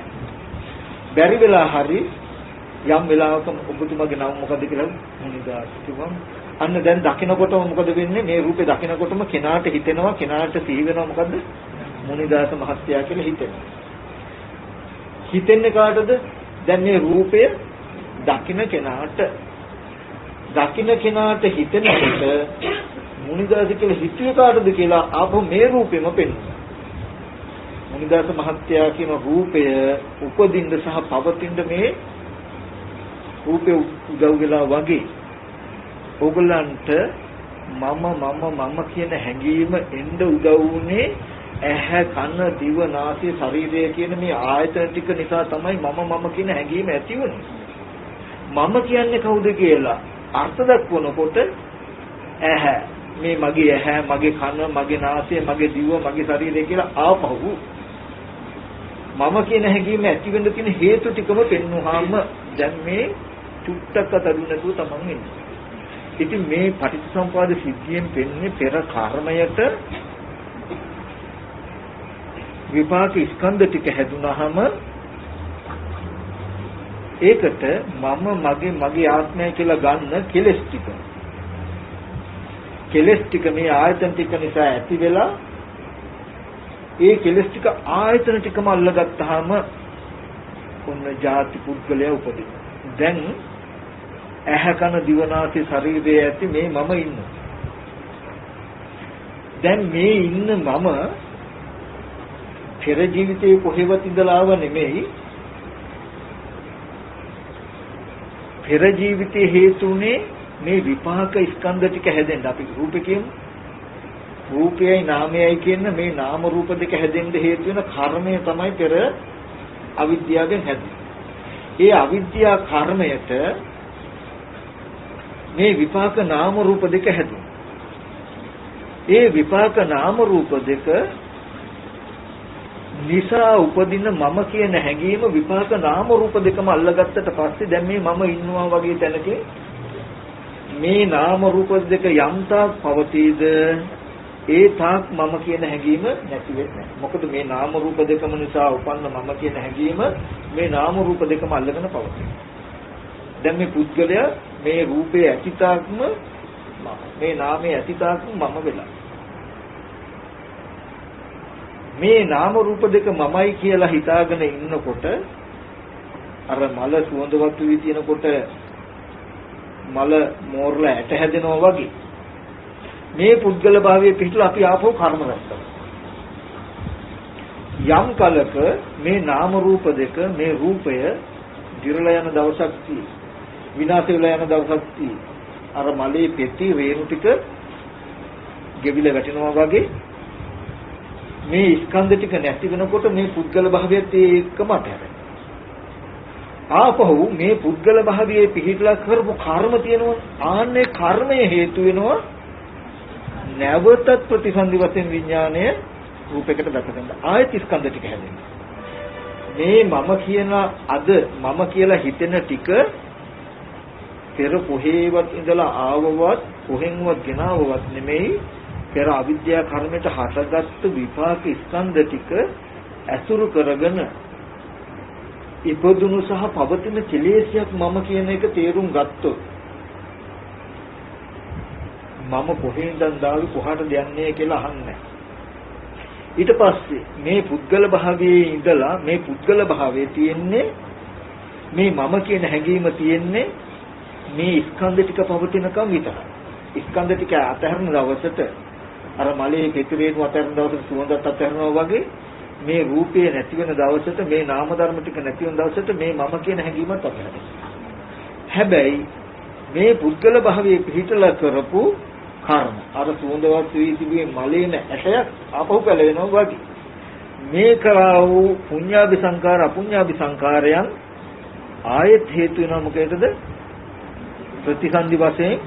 බැරි වෙලා හරි යම් වෙලාවක ඔබතුමාගේ නම මොකද කියලා මුනිදාස කිව්වම අන්න දැන් දකින්නකොටම මොකද වෙන්නේ? මේ රූපේ දකින්නකොටම කෙනාට හිතෙනවා, කෙනාට සිහි වෙනවා මොකද්ද? මුනිදාස මහත්තයා කියලා හිතෙනවා. හිතෙන්නේ කාටද? දැන් මේ රූපය දකින්න කෙනාට හිතෙනකොට මුනිදාස කියලා හිතුවේ කාටද කියලා ආපහු මේ රූපෙම පෙන්වනවා. මුනිදාස මහත්තයා කියන රූපය උපදින්න සහ පවතින්න මේ රූපේ උදව් වෙලා වගේ ඕගලන්ට මම කියන හැඟීම එන්න උදව් වුණේ ඇහැ කන දිව නාසය ශරීරය කියන මේ ආයතන ටික නිසා තමයි මම කියන හැඟීම ඇති වුනේ. මම කියන්නේ කවුද කියලා අර්ථ දක්වනකොට ඇහැ මේ මගේ ඇහැ මගේ කන මගේ නාසය මගේ දිව මගේ ශරීරය කියලා ආපහු මම කියන හැඟීම ඇති වෙන්න තියෙන හේතු ටිකම පෙන්වුවාම දැන් මේ චුට්ටක් අතරුණතු තමන් ඉන්නේ. ඉතින් මේ පටිච්චසමුපාද සිද්ධියෙන් පෙන්නේ පෙර කර්මයට විපාක ස්කන්ධ ටික හැදුනහම ඒකට මම මගේ ආත්මය කියලා ගන්න කෙලස් ටික මේ ආයතන ටික නිසා ඇති වෙලා ඒ කෙලස් ටික ආයතන ටිකම අල්ලගත්තාම ඔන්න ಜಾති පුද්ගලයා උපදින. දැන් ඇහැ කන දිව නාසය ශරීරය ඇති මේ මම ඉන්නවා. දැන් මේ ඉන්න මම පෙර ජීවිතේ කොහෙවත් ඉඳලා ආව නෙමෙයි. පෙර ජීවිතේ හේතුනේ මේ විපාක ස්කන්ධ ටික හැදෙන්න. අපි රූපේ කියමු. රූපයයි නාමයයි කියන මේ නාම රූප දෙක හැදෙන්න හේතු වෙන කර්මය තමයි පෙර අවිද්‍යාවෙන් හැදෙන්නේ. ඒ අවිද්‍යා කර්මයට මේ විපාක නාම රූප දෙක හැදුණා. ඒ විපාක නාම රූප දෙක නිසා උපදින මම කියන හැඟීම විපාක නාම රූප දෙකම අල්ලගත්තට පස්සේ දැන් මේ මම ඉන්නවා වගේ තැනක මේ නාම රූප දෙක යම් තාක් පවතීද ඒ තාක් මම කියන හැඟීම නැති වෙන්නේ නැහැ. මොකද මේ නාම රූප දෙකම නිසා උපන්න මම කියන හැඟීම මේ නාම රූප දෙකම අල්ලගෙන පවතී. දැන් මේ පුද්ගලයා මේ රූපයේ ඇතිතාක්ම මේ නාමයේ ඇතිතාක්ම මම වෙලා. මේ නාම රූප දෙක මමයි කියලා හිතාගෙන ඉන්නකොට අර මල සුවඳවත් වී තියෙනකොට මල මෝරලා ඇට හැදෙනවා වගේ මේ පුද්ගල භාවයේ පිටුලා අපි ආපහු කර්ම රැස් කරනවා. යම් කලක මේ නාම රූප දෙක මේ රූපය දිරලා යන දවසක් තියෙයි. විනාශ වෙලා යන දවසක් තියෙයි. අර මලේ පෙති රේණු ටික ගෙවිලා වැටෙනවා වගේ මේ ස්කන්ධ ටික නැති වෙනකොට මේ පුද්ගල භාවයත් ඒකම අතහැරෙනවා. ආපහු මේ පුද්ගල භාවයේ පිහිටලා කරපු කර්ම තියෙනවා. ආන්නේ කර්මය හේතු වෙනවා නැවතත් ප්‍රතිසන්දි වශයෙන් විඥාණය රූපයකට දක්වන්න. ආයත ස්කන්ධ ටික හැදෙනවා. මේ මම කියන අද මම කියලා හිතෙන ටික පෙර කොහේවත් ඉඳලා ආවවත් කොහෙන්වත් ගෙනාවවත් නෙමෙයි පෙර අවිද්‍යා කර්මයට හටගත්තු විපාක ස්කන්ධ ටික ඇසුරු කරගෙන ඉපදුණු සහ පවතින කෙලෙසයක් මම කියන එක තේරුම් ගත්තොත් මම කොහෙන්ද දාවි කොහාටද යන්නේ කියලා අහන්නේ. ඊට පස්සේ මේ පුද්ගල භාවයේ ඉඳලා මේ පුද්ගල භාවයේ තියෙන්නේ මේ මම කියන හැඟීම තියෙන්නේ මේ ස්කන්ධ ටික පවතිනකම් විතරයි. ස්කන්ධ ටික අතහැරන දවසට අර මලේ පෙතිරේන අතහැරන දවසට සුවඳත් අතහැරනවා වගේ මේ රූපේ නැති වෙන දවසට මේ නාම ධර්ම ටික නැති වෙන දවසට මේ මම කියන හැඟීමත් අපිට. හැබැයි මේ පුද්ගල භාවයේ පිහිටලා කරපු කර්ම අර සුවඳවත් වී තිබුවේ මලේන ඇටයක් ආපහු පැලවෙනවා වගේ. මේ කරා වූ පුඤ්ඤාභි සංකාර අපුඤ්ඤාභි සංකාරයන් ආයෙත් හේතු වෙනවා මොකේදද? ප්‍රතිසන්දි වශයෙන්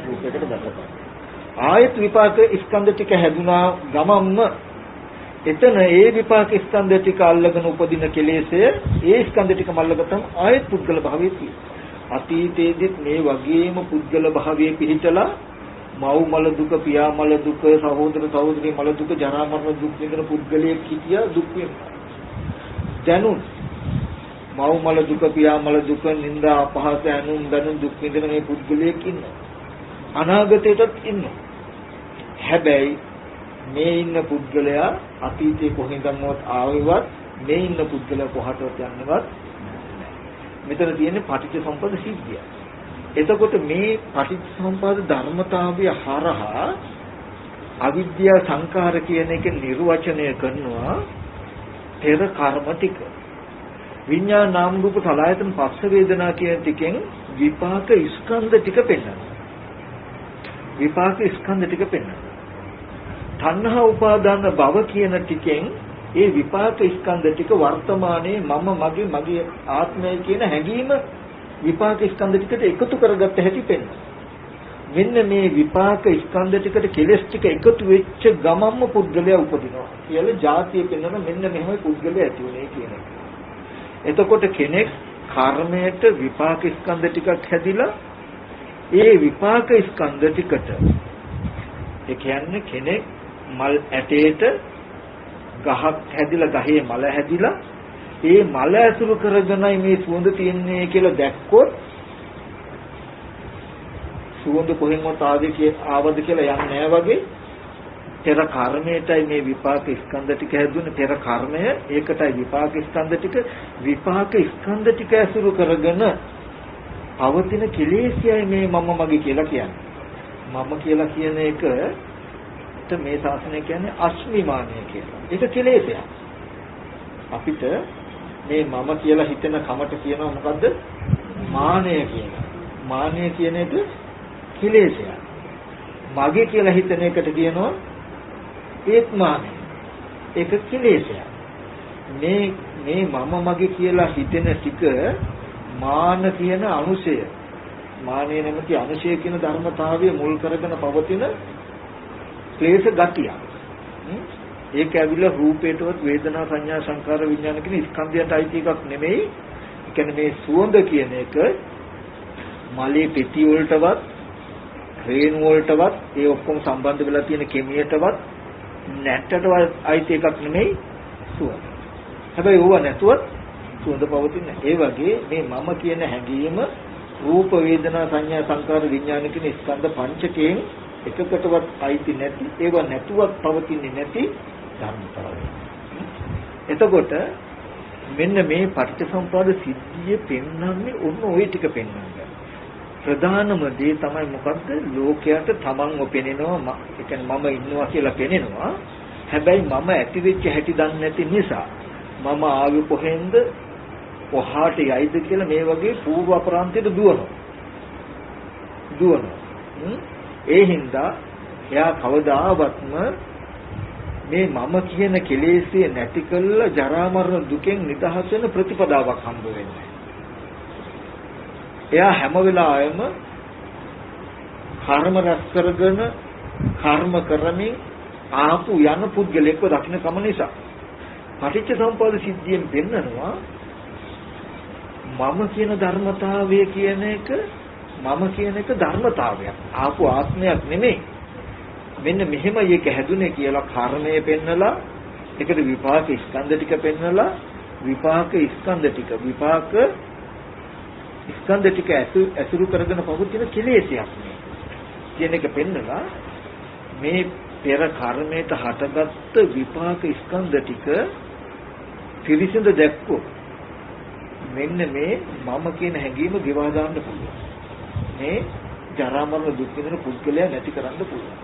රූපයකට දැකපා. ආයෙත් විපාක ස්කන්ධ ටික හැදුනා ගමම්ම එතන ඒ විපාක ස්කන්ධ ටික අල්ලගෙන උපදින කෙලෙසය ඒ ස්කන්ධ ටික මල්ලගතම ආයෙත් පුද්ගල භාවයේ තියෙනවා. අතීතයේදීත් මේ වගේම පුද්ගල භාවයේ පිහිටලා මව් මල දුක, පියා මල දුක, සහෝදර සහෝදරී මල දුක, ජරා මරණ දුක් විඳින පුද්ගලයෙක් හිටියා දුක් වෙනවා. දැනුත් මව් මල දුක, පියා මල දුක, නිന്ദා අපහාස ඇනුම් දනුම් දුක් විඳින මේ පුද්ගලයෙක් ඉන්නවා. අනාගතයටත් ඉන්නවා. හැබැයි මේ ඉන්න පුද්ගලයා අතීතේ කොහෙන්දමවත් ආවෙවත් මේ ඉන්න පුද්ගලයා කොහටවත් යන්නවත් මෙතන තියෙන්නේ පටිච්චසමුප්පාද සිද්ධිය. එතකොට මේ පටිච්චසමුප්පාද ධර්මතාවය හරහා අවිද්‍යා සංඛාර කියන එක නිර්වචනය කරනවා පෙර කර්ම ටික. විඤ්ඤාණ නාම රූප සලආයතන පස්ස වේදනා කියන ටිකෙන් විපාක ස්කන්ධ ටික පෙන්වනවා. විපාක ස්කන්ධ ටික පෙන්වනවා. තණ්හා උපාදාන භව කියන ටිකෙන් ඒ විපාක ස්කන්ධ ටික වර්තමානයේ මම මගේ ආත්මය කියන හැඟීම විපාක ස්කන්ධ ටිකට එකතු කරගත්ත හැටි පෙන්වනවා. මෙන්න මේ විපාක ස්කන්ධ ටිකට කෙලස් ටික එකතු වෙච්ච ගමම්ම පුද්ගලයා උපදිනවා කියලා ජාතිය පෙන්වන මෙන්න මෙහෙමයි පුද්ගලයා ඇති වෙන්නේ කියන එක. එතකොට කෙනෙක් කර්මයට විපාක ස්කන්ධ ටිකක් හැදිලා ඒ විපාක ස්කන්ධ ටිකට ඒ කියන්නේ කෙනෙක් මල් ඇටේට ගහක් හැදිලා ගහේ මල හැදිලා ඒ මල ඇසුරු කරගෙනයි මේ සුවඳ තියන්නේ කියලා දැක්කොත් සුවඳ කොහෙන්වත් ආවද කියලා යන්නේ නැහැ වගේ පෙර කර්මයටයි මේ විපාක ස්කන්ධ ටික හැදුනේ පෙර කර්මය ඒකටයි විපාක ස්කන්ධ ටික ඇසුරු කරගෙන පවතින කෙලෙසියයි මේ මම මගේ කියලා කියන්නේ. මම කියලා කියන එක මේ ශාසනය කියන්නේ අස්මිමානය කියලා. ඒක කෙලෙසයක්. අපිට මේ මම කියලා හිතන කමට කියනවා මොකද්ද? මානය කියලා. මානය කියන එක කෙලෙසයක්. මගේ කියලා හිතන එකට කියනවා ඒත් මානය. ඒක කෙලෙසයක්. මේ මම මගේ කියලා හිතෙන ටික මාන කියන අනුශය. මානය නැමැති අනුශය කියන ධර්මතාවය මුල් කරගෙන පවතින ක්ලේශ ගතිය. ඒක ඇවිල්ලා රූපේටවත් වේදනා සංඥා සංකාර විඥාන කියන ස්කන්ධයන්ට අයිති එකක් නෙමෙයි. ඒ කියන්නේ මේ සුවඳ කියන එක මලේ පෙති වලටවත් රේණු වලටවත් ඒ ඔක්කොම සම්බන්ධ වෙලා තියෙන කෙමියටවත් නැට්ටටවත් අයිති එකක් නෙමෙයි සුවඳ. හැබැයි ඕව නැතුවත් සුවඳ පවතින්නේ. ඒ වගේ මේ මම කියන හැඟීම රූප වේදනා සංඥා සංකාර විඥාන කියන ස්කන්ධ පංචකයෙන් එකකටවත් අයිති නැති ඒව නැතුවත් පවතින්නේ නැති ධර්මතාවය. එතකොට මෙන්න මේ පටිච්චසමුප්පාද සිද්ධිය පෙන්වන්නේ ඔන්න ওই ටික පෙන්වන්නේ. ප්‍රධානම දේ තමයි මොකද්ද? ලෝකයට තමන්ව පෙනෙනවා, ඒ කියන්නේ මම ඉන්නවා කියලා පෙනෙනවා. හැබැයි මම ඇති වෙච්ච හැටි දන්නේ නැති නිසා මම ආවේ කොහෙන්ද? කොහාට යයිද කියලා මේ වගේ පූර්ව අපරාන්තයට දුවනවා. ඒ හින්දා එයා කවදාවත්ම මේ මම කියන කෙලෙස්ය නැති කළා ජරා මරණ දුකෙන් නිදහස් වෙන ප්‍රතිපදාවක් හම්බ වෙන්නේ. එයා හැම වෙලාවෙම කර්ම රැස් කරගෙන කර්ම කරමින් ආපු යන පුද්ගලෙක්ව දකින්න කම නිසා පටිච්චසමුප්පාද සිද්ධියෙන් පෙන්නනවා මම කියන ධර්මතාවය කියන එක ධර්මතාවයක්. ආපු ආත්මයක් නෙමෙයි. මෙන්න මෙහෙමයි ඒක හැදුනේ කියලා කර්මය පෙන්නලා ඒකට විපාක ස්කන්ධ ටික පෙන්නලා විපාක ස්කන්ධ ටික ඇසුරු කරගෙන පවතින කෙලෙසයක් නේ කියන එක පෙන්නලා මේ පෙර කර්මයට හටගත්ත විපාක ස්කන්ධ ටික පිරිසිදු දැක්කොත් මෙන්න මේ මම කියන හැඟීම ගෙවා දාන්න පුළුවන්. මේ ජරා මරණ දුක් විඳින පුද්ගලයා නැති කරන්න පුළුවන්.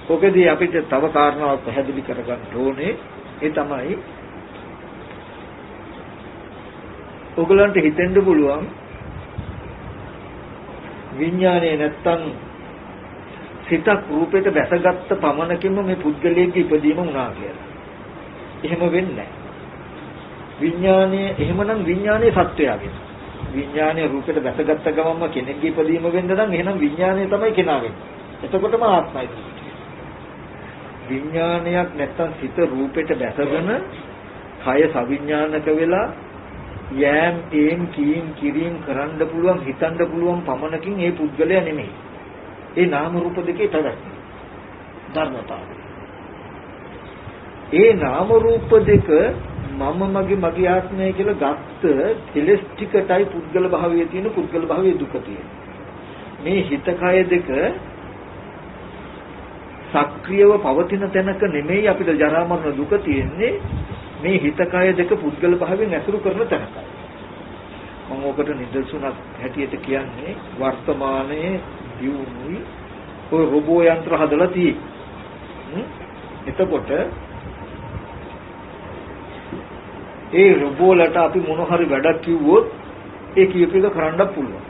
ඔකදී අපිට තව කාරණාවක් පැහැදිලි කරගන්න ඕනේ. ඒ තමයි ඔයගලන්ට හිතෙන්න පුළුවන් විඥානය නැත්තම් සිතක් රූපයට බැසගත්ත පමණකින්ම මේ පුද්ගලයෙක්ගේ ඉපදීම වුණා කියලා. එහෙම වෙන්නේ නැහැ. විඥානය එහෙමනම් විඥානයේ සත්‍යයගෙන. විඥානය රූපයට බැසගත්ත ගමන්ම කෙනෙක්ගේ ඉපදීම වෙන්න නම් එහෙනම් විඥානය තමයි කෙනා වෙන්නේ. එතකොටම ආත්මයි. විඥානයක් නැත්තම් සිත රූපයට බැසගෙන කය සවිඥානික වෙලා යෑම් ඒම් කීම් කිරීම කරන්න පුළුවන් හිතන්න පුළුවන් පමණකින් ඒ පුද්ගලයා නෙමෙයි. ඒ නාම රූප දෙකේ පැවැත්ම ධර්මතාවය. ඒ නාම රූප දෙක මම මගේ ආත්මය කියලා ගත්ත කෙලස් ටිකටයි පුද්ගල භාවයේ තියෙන පුද්ගල භාවයේ දුක තියෙන. මේ හිත කය දෙක සක්‍රියව පවතින තැනක නෙමෙයි අපිට ජරා මරණ දුක තියෙන්නේ. මේ හිත කය දෙක පුද්ගල භාවයෙන් ඇසුරු කරන තැනකයි. මම ඔකට නිදර්ශනක් හැටියට කියන්නේ වර්තමානයේ දියුණුයි ඔය රොබෝ යන්ත්‍ර හදලා තියෙන්නේ. එතකොට ඒ රොබෝලට අපි මොන හරි වැඩක් කිව්වොත් ඒ කියප එක කරන්න පුළුවන්.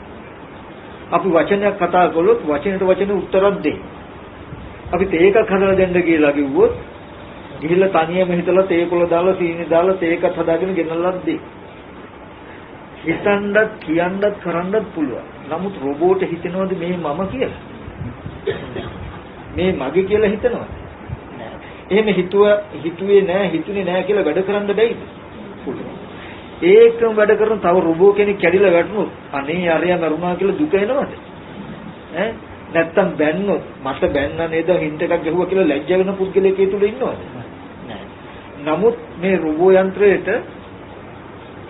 අපි වචනයක් කතා කළොත් වචනෙට වචන උත්තරයක් දෙයි. අපි තේකක් හදලා දෙන්න කියලා කිව්වොත් ගිහිල්ලා තනියම හිතලා තේකොළ දාලා සීනි දාලා තේකක් හදාගෙන ගෙනල්ලක් දෙයි. හිතන්නත් කියන්නත් කරන්නත් පුළුවන්. නමුත් රොබෝට හිතනවද මේ මම කියලා? මේ මගේ කියලා හිතනවද? නෑ. එහෙම හිතුවේ නෑ හිතුනේ නෑ කියලා වැඩ කරන්න බැයිද? පුළුවන්. ඒකම වැඩ කරන තව රොබෝ කෙනෙක් කැඩිලා වැටුනොත් අනේ අරයා මරුණා කියලා දුක එනවද? ඈ නැත්තම් බැන්නොත් මට බැන්න නේද හින්ට් එකක් ගැහුවා කියලා ලැජ්ජ වෙන පුද්ගලයෙක් ඒ තුල ඉන්නවද? නෑ. නමුත් මේ රොබෝ යන්ත්‍රයට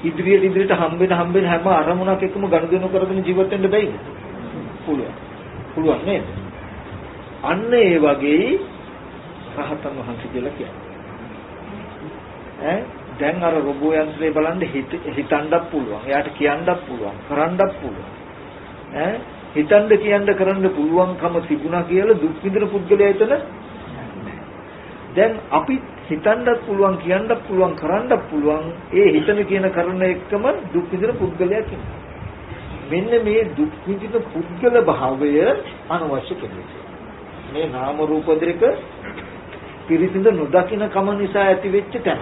ඉදිරියට හම්බෙන හැම අරමුණක් එක්කම ගනුදෙනු කරගෙන ජීවත් වෙන්න බැයිද? පුළුවන්. පුළුවන් නේද? අන්න ඒ වගේ රහතන් වහන්සේ කියලා කියන්නේ. දැන් අර රොබෝ යන්ත්‍රය බලන්න හිතන්නත් පුළුවන්. එයාට කියන්නත් පුළුවන්, කරන්නත් පුළුවන්. හිතන්න කියන්න කරන්න පුළුවන්කම තිබුණා කියලා දුක් විඳින පුද්ගලයා එතන දැන් අපි හිතන්නත් පුළුවන්, කියන්නත් පුළුවන්, කරන්නත් පුළුවන්. ඒ හිතන කියන කරන එකම දුක් විඳින පුද්ගලයා කියනවා. මෙන්න මේ දුක් විඳින පුද්ගල භාවය අනවශ්‍ය කෙනෙක්. මේ නාම රූප දෙක පිරිසිඳ නොදකින්න කම නිසා ඇති වෙච්ච තැන.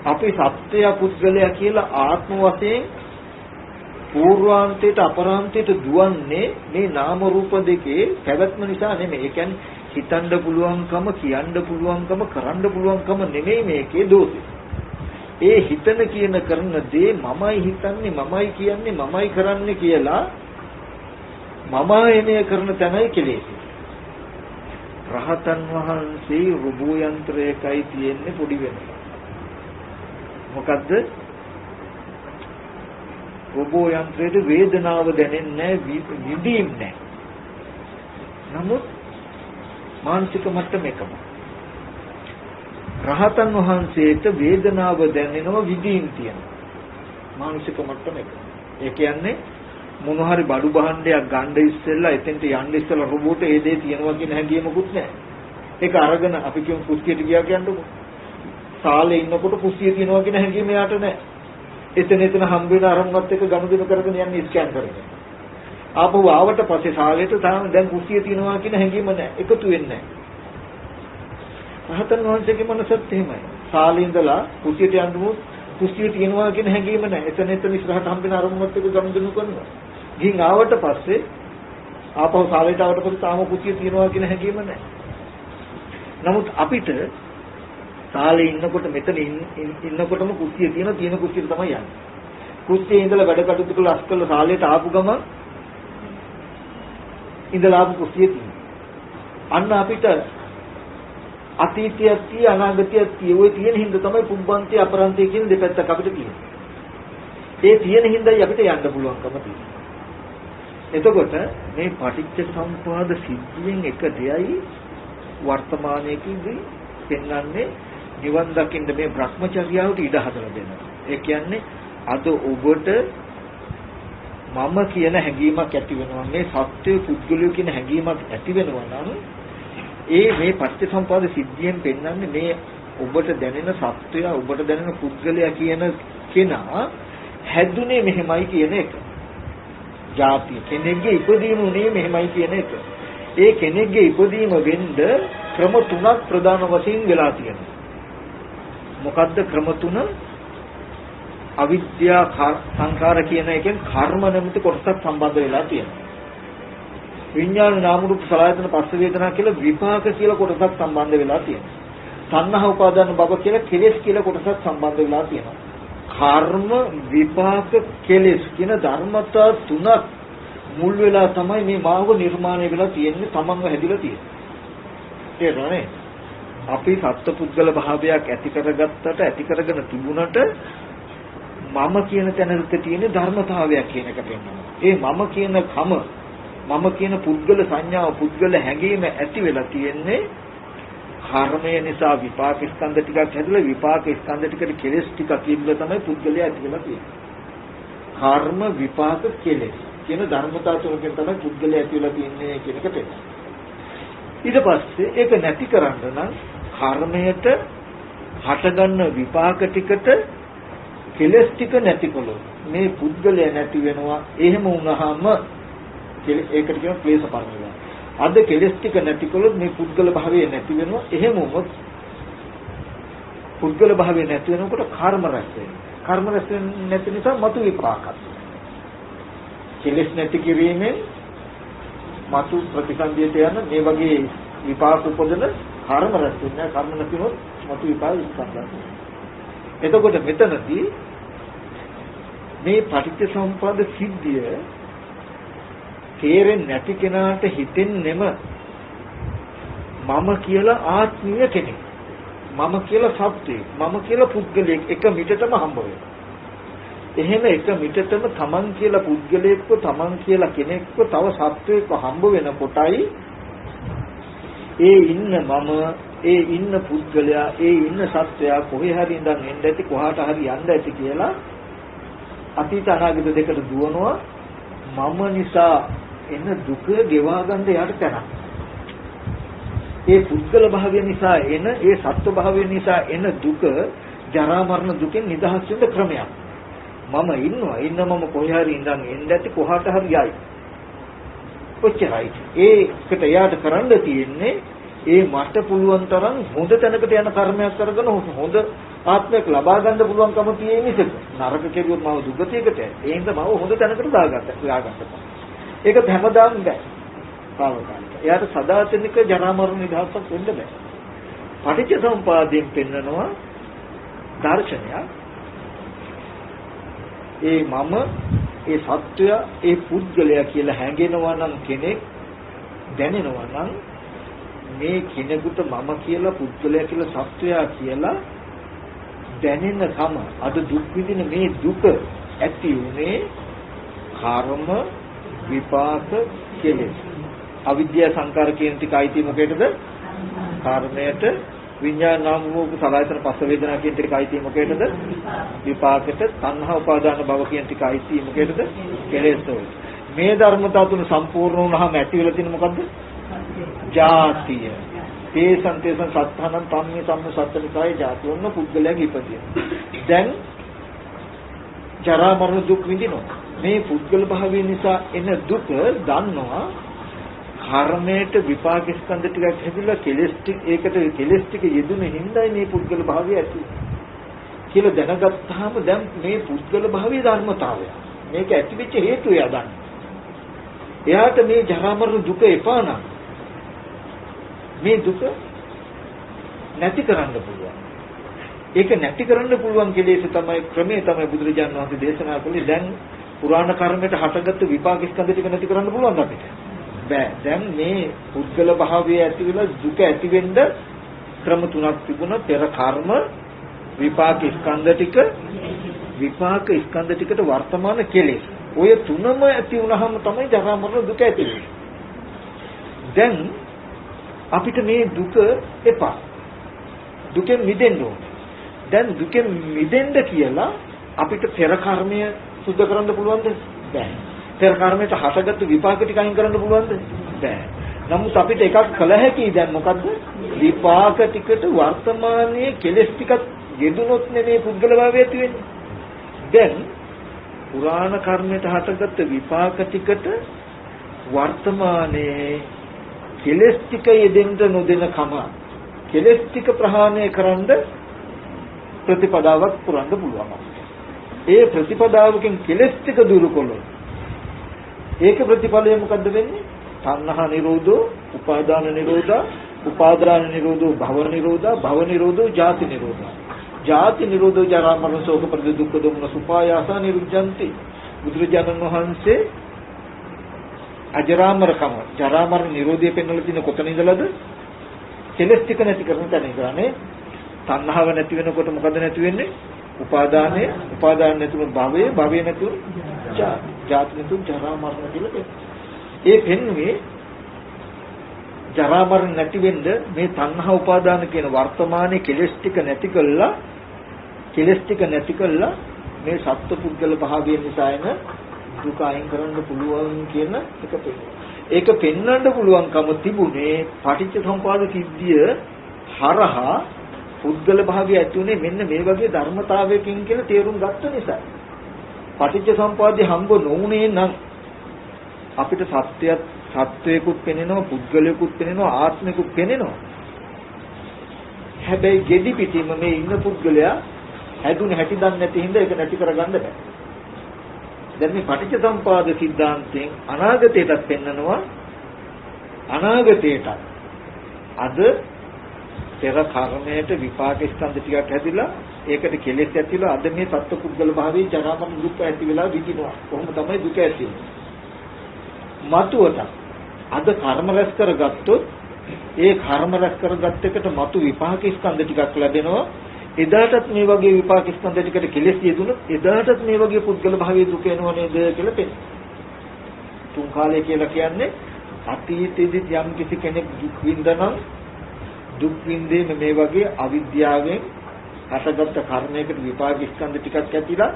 අපි සත්‍යය පුද්ගලයා කියලා ආත්ම වශයෙන් පූර්වාන්තයට අපරාන්තයට දුවන්නේ මේ නාම රූප දෙකේ පැවැත්ම නිසා නෙමෙයි. ඒ කියන්නේ හිතන්න පුළුවන්කම, කියන්න පුළුවන්කම, කරන්න පුළුවන්කම නෙමෙයි මේකේ දෝෂය. ඒ හිතන කියන කරන දේ මමයි හිතන්නේ, මමයි කියන්නේ, මමයි කරන්නේ කියලා මමයනේ කරන තැනයි කෙලෙස්. රහතන් වහන්සේ රොබෝ යන්ත්‍රයකයි තියෙන්නේ පොඩි වෙනස. මොකද්ද? රොබෝ යන්ත්‍රයේ වේදනාව දැනෙන්නේ නැහැ, විඳීම් නැහැ. නමුත් මානසික මට්ටම එකම. රහතන් වහන්සේට වේදනාව දැනෙනවා, විඳීම් තියෙනවා. මානසික මට්ටම එකම. ඒ කියන්නේ මොන හරි බඩු භාණ්ඩයක් ගන්න ඉස්සෙල්ලා එතෙන්ට යන්න ඉස්සෙල්ලා රොබෝට ඒ දේ තියෙනවා කියන හැඟීමකුත් නැහැ. ඒක අරගෙන අපි කියමු කුස්සියට ගියා කියන්නකො. සාලේ ඉන්නකොට කුස්සිය තියෙනවා කියන හැඟීම යාට නැහැ. එතන හම්බ වෙන අරමුණත් එක්ක ගනුදෙනු කරගෙන යන්නේ ස්කෑන් කරගෙන. ආපහු ආවට පස්සේ සාලේට තාම දැන් කුස්සිය තියෙනවා කියන හැඟීම නැහැ. එකතු වෙන්නේ නැහැ. රහතන් වහන්සේගේ මනසත් එහෙමයි. සාලේ ඉඳලා කුස්සියට යනකොට කුස්සිය තියෙනවා කියන හැඟීම නැහැ. එතන ඉස්සරහට හම්බ වෙන අරමුණත් එක්ක ගනුදෙනු කරනවා. ගිහින් ආවට පස්සේ ආපහු සාලේට ආවට පස්සේ තාම කුස්සිය තියෙනවා කියන හැඟීම නැහැ. නමුත් අපිට සාලේ ඉන්නකොට මෙතන ඉන්නකොටම කුස්සිය තියෙන කුස්සියට තමයි යන්නේ. කුස්සියේ ඉඳලා වැඩ කටයුතු කරලා අස්කල සාලේට ආපු ගමන් ඉඳලා ආපු කුස්සිය තියෙනවා. අන්න අපිට අතීතයක් තිය අනාගතයක් තිය ඔය තියෙන හින්දා තමයි පුබ්බන්ති අපරන්ති කියන දෙපැත්තක් අපිට තියෙන්නේ. ඒ තියෙන හින්දායි අපිට යන්න පුළුවන්කම තියෙන්නේ. එතකොට මේ පටිච්ච සම්පදාය සිද්ධියෙන් එක දෙයයි වර්තමානයේදී පෙන්වන්නේ නිවන් දකින්න මේ භ්‍රමචර්යාවට ඉඩ හදලා දෙනවා. ඒ කියන්නේ අද ඔබට මම කියන හැඟීමක් ඇති වෙනවා, මේ සත්‍ය පුද්ගලය කියන හැඟීමක් ඇති වෙනවා නම් ඒ මේ පටිච්චසමුප්පාද සිද්ධියෙන් පෙන්වන්නේ මේ ඔබට දැනෙන සත්‍යය ඔබට දැනෙන පුද්ගලයා කියන කෙනා හැදුනේ මෙහෙමයි කියන එක. ජාතිය කෙනෙක්ගේ ඉපදීම උනේ මෙහෙමයි කියන එක. ඒ කෙනෙක්ගේ ඉපදීම වෙන්න ක්‍රම තුනක් ප්‍රධාන වශයෙන් වෙලා තියෙනවා. මොකද්ද ක්‍රම තුන? අවිද්‍යා සංඛාර කියන එකෙන් කර්ම නැමැති කොටසක් සම්බන්ධ වෙලා තියෙනවා. විඥාන නාම රූප සලආයතන පස්ස වේදනා කියලා විපාක කියලා කොටසක් සම්බන්ධ වෙලා තියෙනවා. තණ්හා උපාදාන භව කියලා කෙලෙස් කියලා කොටසක් සම්බන්ධ වෙලා තියෙනවා. කර්ම විපාක කෙලෙස් කියන ධර්මතා තුනක් මුල් වෙලා තමයි මේ මාව නිර්මාණය වෙලා තියෙන්නේ, තමන්ව හැදිලා තියෙන්නේ. තේරුණානේ? අපි සත්පුද්ගල භාවයක් ඇති කරගත්තට ඇති කරගෙන තිබුණට මම කියන තැනක තියෙන ධර්මතාවයක් කියන එක පෙන්වනවා. ඒ මම කියන කම මම කියන පුද්ගල සංඥාව පුද්ගල හැඟීම ඇති වෙලා තියෙන්නේ කර්මය නිසා විපාක ස්කන්ධ ටිකක් හැදලා විපාක ස්කන්ධ ටිකට කෙලෙස් ටිකක් තිබ්බ තමයි පුද්ගලයා ඇති වෙලා තියෙන්නේ. කර්ම විපාක කෙලෙස් කියන ධර්මතාව තුනකින් තමයි පුද්ගලයා ඇති වෙලා තියෙන්නේ කියන එක පෙන්නනවා. ඊට පස්සේ ඒක නැති කරන්න නම් කර්මයට හටගන්න විපාක ටිකට කෙලෙස් ටික නැතිකොළොත් මේ පුද්ගලයා නැති වෙනවා. එහෙම වුණාම ඒකට කියන ක්ලේශ පරිණාමය. අද කෙලෙස් ටික නැතිකොළොත් මේ පුද්ගල භාවය නැති වෙනවා. එහෙම වුණොත් පුද්ගල භාවය නැති වෙනකොට කර්ම රැස් වෙනවා. කර්ම රැස් වෙන්නේ නැති නිසා මතු විපාකත්. කෙලෙස් නැති කිරීමෙන් මතු ප්‍රතිසන්දියට යන මේ වගේ විපාක උපදින කර්ම රැස් වෙනවා. කර්ම නැතිනොත් මතු විපාක ඉස්සන්දා. එතකොට මෙතනදී මේ පටිච්චසමුප්පාද සිද්ධිය තේරෙන්නේ නැති කෙනාට හිතෙන්නෙම මම කියලා ආත්මීය කෙනෙක්, මම කියලා සත්‍යයක්, මම කියලා පුද්ගලයෙක් එක මිටටම හම්බ වෙනවා. එහෙම එක මිටටම තමන් කියලා පුද්ගලයෙක්ව, තමන් කියලා කෙනෙක්ව, තව සත්‍යයක්ව හම්බ වෙනකොටයි ඒ ඉන්න මම, ඒ ඉන්න පුද්ගලයා, ඒ ඉන්න සත්‍යයා කොහේ හරි ඉඳන් එන්න ඇති, කොහාට හරි යන්න ඇති කියලා අතීත අනාගත දෙකට දුවනවා. මම නිසා එන දුක ගෙවා ගන්න යාට තැනක්. ඒ පුද්ගල භාවය නිසා එන, ඒ සත්ව භාවය නිසා එන දුක, ජරා මරණ දුකෙන් නිදහස් වෙන්න ක්‍රමයක්. මම ඉන්න කොහේ හරි ඉඳන් එන්න ඇති, කොහාට හරි යයි. ඔච්චරයි. ඒකට යාට කරන්න තියෙන්නේ ඒ මට පුළුවන් තරම් හොඳ තැනකට යන කර්මයක් කරගෙන හොඳ ආත්මයක් ලබා ගන්න පුළුවන්කම තියෙන නිසා නරක කෙරුවොත් මම දුගතියකට ඒ හින්දා මම හොඳ තැනකට දාගත්තා. ඒක හැමදාම බෑ. පාවකාලික. එයාට සදාතනික ජරා මරණ නිදහසක් වෙන්න බෑ. පටිච්චසමුපාදයෙන් පෙන්නනවා දර්ශනය. ඒ මම, ඒ සත්‍යය, ඒ පුද්ගලයා කියලා හැඟෙනවා නම් කෙනෙක්, දැනෙනවා නම් මේ කෙනෙකුට මම කියලා, පුද්ගලයා කියලා, සත්‍යය කියලා දැනෙන කම අද දුක් විඳින මේ දුක ඇති උනේ කර්ම විපාක කෙලෙස්. අවිද්‍යා සංකාර කියන ටික අයිති මොකේද? කර්මයට. විඥාන නාම රූප සලආයතන පස්ස වේදනා කියන ටික අයිති මොකේද? විපාකයට. තණ්හා උපාදාන භව කියන ටික අයිති මොකේද? කෙලෙස්. මේ ධර්මතාව තුන සම්පූර්ණ වුණාම ඇති වෙලා තියෙන මොකද්ද? ජාතිය. තේසං සත්තානං තම්මේ තම්ම සත්තනිකායේ ජාති වුණ පුද්ගලයාගේ ඉපදිය. දැන් ජරා මරණ දුක් විඳිනවා. මේ පුද්ගල භාවය නිසා එන දුක දන්නවා. කර්මයට විපාක ස්කන්ධ ටිකක් හැදිලා කෙලෙස් ටික, ඒකට කෙලෙස් ටික යෙදුන හින්දායි මේ පුද්ගල භාවය ඇති කියලා දැනගත්තාම දැන් මේ පුද්ගල භාවයේ ධර්මතාවය. මේක ඇති වෙච්ච හේතුව යදන්න. එයාට මේ ජරා මරණ දුක එපා නම් මේ දුක නැති කරන්න පුළුවන්. ඒක නැති කරන්න පුළුවන් කෙලෙස් තමයි ක්‍රමේ තමයි බුදුරජාණන් වහන්සේ දේශනා කළේ. දැන් පුරාණ කර්මයට හටගත්තු විපාක ස්කන්ධ ටික නැති කරන්න පුළුවන්ද අපිට? බෑ. දැන් මේ පුද්ගල භාවය ඇති වෙලා දුක ඇති වෙන්න ක්‍රම තුනක් තිබුණා. පෙර කර්ම, විපාක ස්කන්ධ ටික, විපාක ස්කන්ධ ටිකට වර්තමාන කෙලෙස්. ඔය තුනම ඇති වුණාම තමයි ජරා මරණ දුක ඇති වෙන්නේ. දැන් අපිට මේ දුක එපා. දුකෙන් මිදෙන්න ඕනේ. දැන් දුකෙන් මිදෙන්න කියලා අපිට පෙර කර්මය සුද්ධ කරන්න පුළුවන්ද? බෑ. පෙර කර්මයට හටගත්තු විපාක ටික අයින් කරන්න පුළුවන්ද? බෑ. නමුත් අපිට එකක් කළ හැකි දැන් මොකද්ද? විපාක ටිකට වර්තමානයේ කෙලස් ටිකක් යෙදුනොත් නෙමේ පුද්ගල භාවය ඇති වෙන්නේ. දැන් පුරාණ කර්මයට හටගත්ත විපාක ටිකට වර්තමානයේ කෙලස් ටික යෙදෙන්න නොදෙන කම කෙලස් ටික ප්‍රහාණය කරන්න ප්‍රතිපදාවක් පුරන්න පුළුවන්. ඒ ප්‍රතිපදාවකින් කෙලස් ටික දුරු කළොත් ඒක ප්‍රතිඵලය මොකද්ද වෙන්නේ? තණ්හා නිරෝධෝ, උපාදාන නිරෝධා, උපාදාන නිරෝධෝ, භව නිරෝධා, භව නිරෝධෝ, ජාති නිරෝධා. ජාති නිරෝධෝ ජරා මරණ ශෝක පරිදේ දුක්ඛ දෝමන සුපායාස නිරුද්ධಂತಿ. බුදුරජාණන් වහන්සේ අජරාමරකම, ජරා මරණ නිරෝධය පෙන්වලා තියෙන කොතන ඉඳලාද? කෙලස් ටික නැති කරන තැන ඉඳලානේ. තණ්හාව නැති වෙනකොට මොකද නැති වෙන්නේ? උපාදානය, උපාදාන නැතුව භවය, භවය නැතුව ජාති, ජාති නැතුව ජරා මරණ කියලා කියනවා. ඒ පෙන්වුවේ ජරා මරණ නැති වෙන්න මේ තණ්හා උපාදාන කියන වර්තමානයේ කෙලස් ටික නැති කළා මේ සත්පුද්ගල භාවය නිසා එන දුක අයින් කරන්න පුළුවන් කියන එක පෙන්වනවා. ඒක පෙන්වන්න පුළුවන්කම තිබුණේ පටිච්ච සමුප්පාද සිද්ධිය හරහා පුද්ගල භාවය ඇති උනේ මෙන්න මේ වගේ ධර්මතාවයකින් කියලා තේරුම් ගත්ත නිසා. පටිච්ච සමුප්පාදේ හම්බ නොවුනේ නම් අපිට සත්වයකුත් පෙනෙනවා, පුද්ගලයෙකුත් පෙනෙනවා, ආත්මිකුත් පෙනෙනවා. හැබැයි gedhi පිටින්ම මේ ඉන්න පුද්ගලයා හැදුනේ හැටි දන්නේ නැති හින්දා ඒක නැති කරගන්න බෑ. දැන් මේ පටිච්ච සමුප්පාද සිද්ධාන්තයෙන් අනාගතයටත් පෙන්නනවා. අනාගතයට අද පෙර කර්මයට විපාක ස්කන්ධ ටිකක් හැදිලා ඒකට කෙලෙස් ඇතිලා අද මේ සත්පුද්ගල භාවයේ ජරා මරණ දුක් ඇති වෙලා විඳිනවා. කොහොම තමයි දුක ඇති වෙන්නේ? මතුවට අද කර්ම රැස් කරගත්තොත් ඒ කර්ම රැස් කරගත් එකට මතු විපාක ස්කන්ධ ටිකක් ලැබෙනවා. එදාටත් මේ වගේ විපාක ස්කන්ධ ටිකට කෙලෙස් යෙදුනොත් එදාටත් මේ වගේ පුද්ගල භාවයේ දුක එනව නේද කියලා පෙන්නනවා. තුන් කාලය කියලා කියන්නේ අතීතයේදී යම් කිසි කෙනෙක් දුක් විඳනනම් දුක් විඳේ මේ වගේ අවිද්‍යාවෙන් හටගත්ත කර්මයකට විපාක ස්කන්ධ ටිකක් ඇතිලා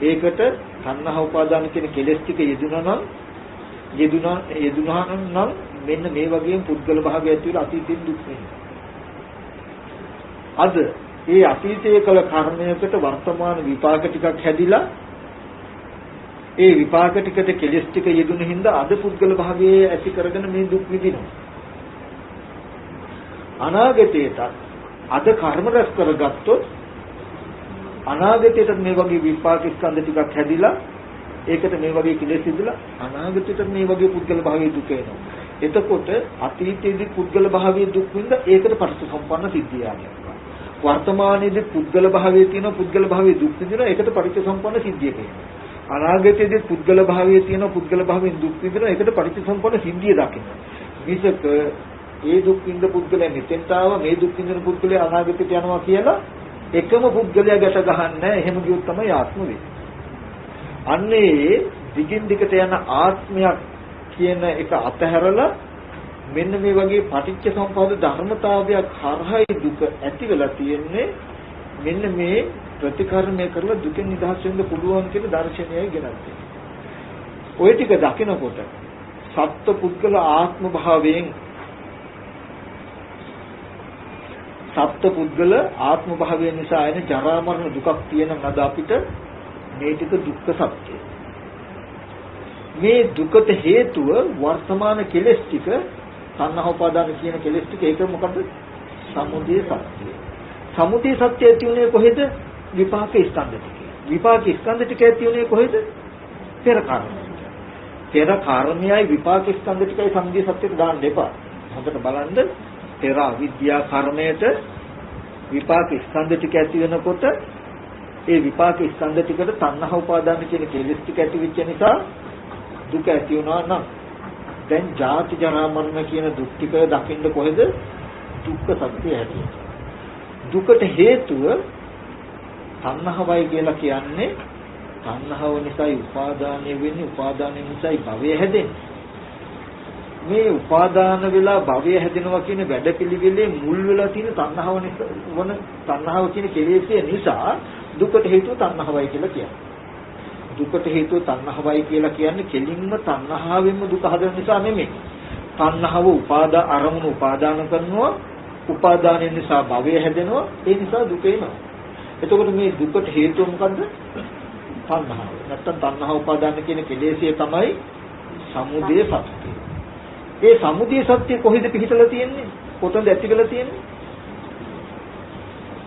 ඒකට තණ්හා උපාදාන කියන කෙලෙස් ටික යෙදුනා නම් මෙන්න මේ වගේම පුද්ගල භාවය ඇති වෙලා අතීතයෙන් දුක් වෙනවා. අද ඒ අතීතයේ කළ කර්මයකට වර්තමාන විපාක ටිකක් හැදිලා ඒ විපාක ටිකට කෙලෙස් ටික යෙදුන හින්දා අද පුද්ගල භාවයේ ඇති කරගෙන මේ දුක් විඳිනවා. අනාගතයට අද කර්ම රැස් කරගත්තොත් අනාගතයට මේ වගේ විපාක ස්කන්ධ ටිකක් හැදිලා ඒකට මේ වගේ කෙලෙස් ඉදලා අනාගතයට මේ වගේ පුද්ගල භාවයේ දුක එනවා. එතකොට අතීතයේදී පුද්ගල භාවයේ දුක් විඳ ඒකට පටිච්චසමුප්පන්න සිද්ධිය යනවා. වර්තමානයේදී පුද්ගල භාවයේ තියෙන පුද්ගල භාවයේ දුක් විඳිනවා ඒකට පටිච්චසමුප්පන්න සිද්ධිය කියනවා. අනාගතයේදී පුද්ගල භාවයේ තියෙන පුද්ගල භාවයෙන් දුක් විඳිනවා ඒකට පටිච්චසමුප්පන්න සිද්ධිය දකිනවා. විසක ඒ දුක් විඳ පුද්ගලයා මෙතෙන්ට ආව මේ දුක් විඳින පුද්ගලයා අනාගතයට යනවා කියලා එකම පුද්ගලයා ගැට ගහන්නේ එහෙම ගියොත් තමයි ආත්ම වෙන්නේ. අන්නේ දිගින් දිගට යන ආත්මයක් කියන එක අතහැරලා මෙන්න මේ වගේ පටිච්ච සමුප්පාද ධර්මතාවයක් හරහායි දුක ඇති වෙලා තියෙන්නේ මෙන්න මේ ප්‍රතිකර්මය කරලා දුකෙන් නිදහස් වෙන්න පුළුවන් කියන දර්ශනයයි ගෙනත්. ওই ටික දකිනකොට සත්ත්ව පුද්ගල ආත්ම භාවයෙන් සත්ත්ව පුද්ගල ආත්ම භාවය නිසා එන ජරා මරණ දුකක් තියෙන නද අපිට මේ ටික දුක්ඛ සත්‍යය. මේ දුකට හේතුව වර්තමාන කෙලෙස් ටික තණ්හා උපාදාන කියන කෙලෙස් ටික ඒක මොකද? සමුදය සත්‍යය. සමුදය සත්‍යය ඇති උනේ කොහෙද? විපාක ස්කන්ධ ටික. විපාක ස්කන්ධ ටික ඇති උනේ කොහෙද? පෙර කර්මය. පෙර කර්මයයි විපාක ස්කන්ධ ටිකයි සමුදය සත්‍යයට දාන්න එපා. හොඳට බලන්න පෙර අවිද්‍යා කර්මයට විපාක ස්කන්ධ ටික ඇති වෙනකොට ඒ විපාක ස්කන්ධ ටිකට තණ්හා උපාදාන කියන කෙලෙස් ටික ඇති වෙච්ච නිසා දුක ඇති වුණා නම් දැන් ජාති ජරා මරණ කියන දුක් ටික දකින්න කොහෙද? දුක්ඛ සත්‍ය හැටියට. දුකට හේතුව තණ්හාවයි කියලා කියන්නේ තණ්හාව නිසායි උපාදානය වෙන්නේ, උපාදානය නිසායි භවය හැදෙන්නේ. මේ උපාදාන වෙලා භවය හැදෙනවා කියන වැඩපිළිවෙලේ මුල් වෙලා තියෙන තණ්හාව නිසා තණ්හාව කියන කෙලෙස්ය නිසා දුකට හේතුව තණ්හාවයි කියලා කියන්නේ. දුකට හේතුව තණ්හාවයි කියලා කියන්නේ කෙලින්ම තණ්හාවෙන්ම දුක හදන නිසා නෙමෙයි. තණ්හාව අරමුණු උපාදාන කරනවා. උපාදානය නිසා භවය හැදෙනවා. ඒ නිසා දුක එනවා. එතකොට මේ දුකට හේතුව මොකද්ද? තණ්හාව. නැත්තම් තණ්හා උපාදාන කියන කෙලෙසිය තමයි සමුදය සත්‍ය. ඒ සමුදය සත්‍ය කොහෙද පිහිටලා තියෙන්නේ? කොතනද ඇති වෙලා තියෙන්නේ?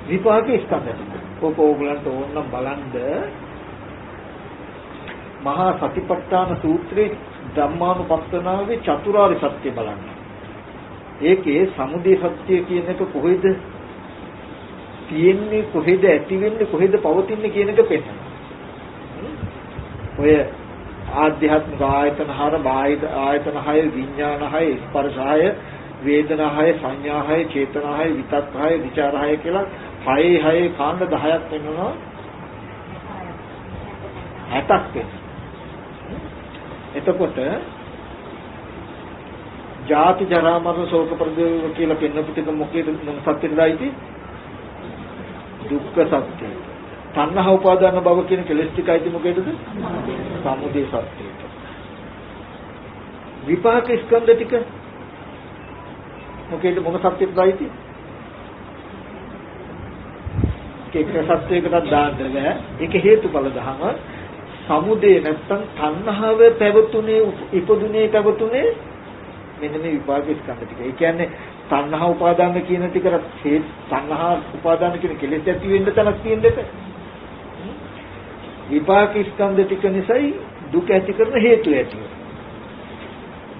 විපාක ස්කන්ධය. ඕගලන්ට ඕනනම් බලන්න මහා සතිපට්ඨාන සූත්‍රයේ ධම්මානුපස්සනාවේ චතුරාර්ය සත්‍ය බලන්න. ඒකේ සමුදය සත්‍ය කියන එක කොහෙද තියෙන්නේ, කොහෙද ඇති වෙන්නේ, කොහෙද පවතින්නේ කියන එක පෙන්නනවා. ඔය ආධ්‍යාත්මික ආයතන 6, බාහිර ආයතන 6, විඥාන 6, ස්පර්ශ 6, වේදනා 6, සංඥා 6, චේතනා 6, විතක් 6, විචාර 6 කියලා 6 කාණ්ඩ 10ක් වෙනවා. 60ක් වෙනවා. එතකොට ජාති ජරා මරණ ශෝක පරිදේව කියලා පෙන්නපු ටික මොකේද මොන සත්‍යෙදයිති? දුක්ඛ සත්‍යය. තණ්හා උපාදාන භව කියන කෙලෙස් ටිකයිති මොකේදද? සමුදය සත්‍යයට. විපාක ස්කන්ධ ටික මොකේද මොන සත්‍යෙදයිති? ඒක සත්‍යයකට දාන්න බෑ. ඒක හේතුඵල ධම. සමුදය නැත්තම් තණ්හාව පැවතුනේ ඉපදුනේ පැවතුනේ මෙන්න මේ විපාක ස්කන්ධ ටික. ඒ කියන්නේ තණ්හා උපාදාන කියන ටිකට තණ්හා උපාදාන කියන කෙලෙස් ඇති වෙන්න තනක් තියෙන්නද? විපාක ස්කන්ධ ටික නිසායි දුක ඇති කරන හේතුව ඇති වෙනවා.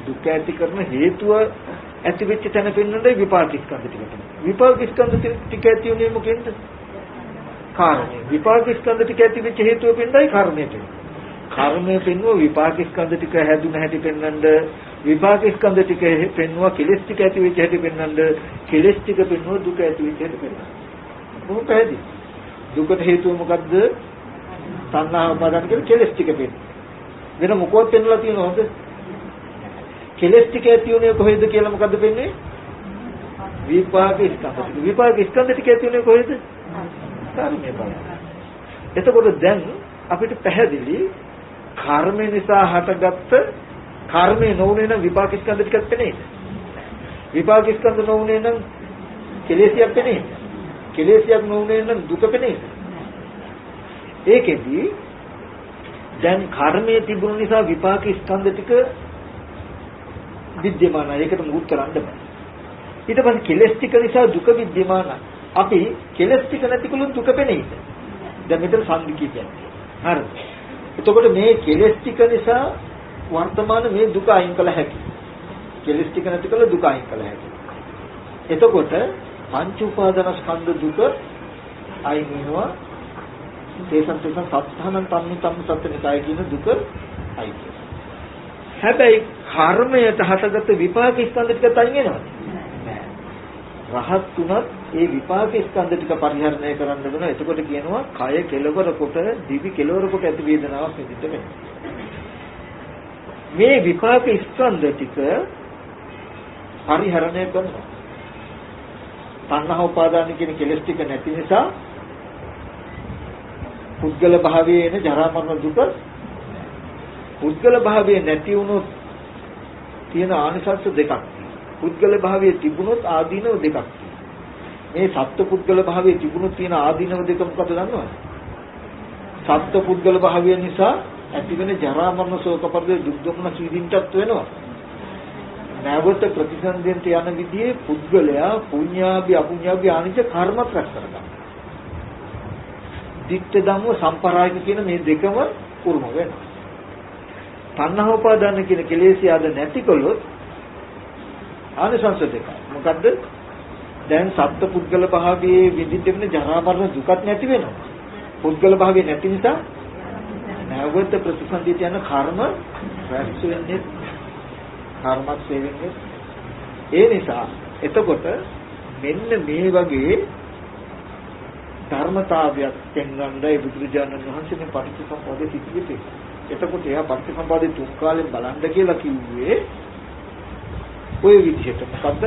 දුක ඇති කරන හේතුව ඇති වෙච්ච තැන පෙන්වන්නේ විපාක ස්කන්ධ ටිකට. විපාක ස්කන්ධ ටික ඇති වෙන්නේ මොකෙන්ද? කාරණේ. විපාක ස්කන්ධ ටික ඇති වෙච්ච හේතුව පෙන්නයි කර්මයට. කර්මය පෙන්වුව විපාක ස්කන්ධ ටික හැදුන හැටි පෙන්වන්නද, විපාක ස්කන්ධ ටික පෙන්වුව කෙලෙස් ටික ඇති වෙච්ච හැටි පෙන්වන්නද, කෙලෙස් ටික පෙන්වුව දුක ඇති වෙච්ච හැටි පෙන්වන්න. මොකද පැහැදිලි? දුකට හේතුව මොකද්ද? තණ්හා උපාදාන කියන කෙලෙස් ටික පෙන්න. වෙන මොකවත් පෙන්වලා තියෙනවද? කෙලෙස් ටික ඇති උනේ කොහෙද කියලා මොකද්ද පෙන්නේ? විපාක ස්කන්ධ ටික. විපාක ස්කන්ධ ටික ඇති උනේ කොහෙද? කර්මය බලන්න. එතකොට දැන් අපිට පැහැදිලි කර්මය නිසා හටගත්ත කර්මය නොවුනේ නම් විපාක ස්කන්ධ ටිකක් පෙනේද? විපාක ස්කන්ධ නොවුනේ නම් කෙලෙසියක් පෙනේද? කෙලෙසියක් නොවුනේ නම් දුක පෙනේද? ඒකෙදි දැන් කර්මයේ තිබුණු නිසා විපාක ස්කන්ධ ටික විද්‍යමානයි. ඒකට මුහුත් කරන්න බෑ. ඊට පස්සේ කෙලෙස් ටික නිසා දුක විද්‍යමානයි. අපි කෙලස් ටික නැතිකලුත් දුක පෙනෙයිද? දැන් මෙතන සංදි කියන්නේ. හරිද? එතකොට මේ කෙලස් ටික නිසා වර්තමාන මේ දුක අයින් කළ හැකියි. කෙලස් ටික නැතිකල දුක අයින් කළ හැකියි. එතකොට පංච උපාදාන ස්කන්ධ දුක අයින් වෙනවා. තේසන් සත්‍යහනන් තම්මි සත්‍යනිකාය කියන දුක අයින් වෙනවා. හැබැයි කර්මයට හටගත්ත විපාක ස්කන්ධ ටිකත් අයින් වෙනවද? රහත් තුනත් ඒ විපාක ස්කන්ධ ටික පරිහරණය කරන්න වෙනවා. එතකොට කියනවා කය කෙලවර කොට දිවි කෙලවර කොට ඇති වේදනාවක් විඳින්න වෙනවා. මේ විපාක ස්කන්ධ ටික පරිහරණය කරනවා. තණ්හා උපාදාන කියන කෙලෙස් ටික නැති නිසා පුද්ගල භාවයේ එන ජරා මරණ දුක පුද්ගල භාවයේ නැති වුණොත් තියෙන ආනිසංස දෙකක්. පුද්ගල භාවයේ තිබුණොත් ආදීනව දෙකක්. මේ සත්ත්ව පුද්ගල භාවයේ තිබුණොත් තියෙන ආදීනව දෙක මොකද දන්නවද? සත්ත්ව පුද්ගල භාවය නිසා ඇතිවෙන ජරා මරණ ශෝක පරිදේ දුක් දුම්නස් විඳින්නටත් වෙනවා. නැවත ප්‍රතිසන්දෙන්ට යන විදිහේ පුද්ගලයා පුඤ්ඤාභි අපුඤ්ඤාභි ආනිච්ච කර්මත් රැස් කරගන්නවා. දිට්ඨ ධම්ම සම්පරායක කියන මේ දෙකම උරුම වෙනවා. තණ්හා උපාදාන කියන කෙලෙසිය ආද නැතිකොලොත් ආනිසංස දෙක. මොකද්ද? දැන් සත්ත්ව පුද්ගල භාවයේ විඳින්න ජරා මරණ දුකත් නැති වෙනවා. පුද්ගල භාවයේ නැති නිසා නැවත ප්‍රතිසන්දිත යන කර්ම රැස් වෙන්නේ කර්මත් වෙන්නේ. ඒ නිසා එතකොට මෙන්න මේ වගේ ධර්මතාවයක් පෙන්වන්නයි බුදුරජාණන් වහන්සේ මේ පටිච්චසමුප්පාදේ සිද්ධියේ. එතකොට එයා පටිච්චසමුප්පාදේ තුන් කාලෙන් බලන්න කියලා කිව්වේ ඔය විදිහට. මොකද්ද?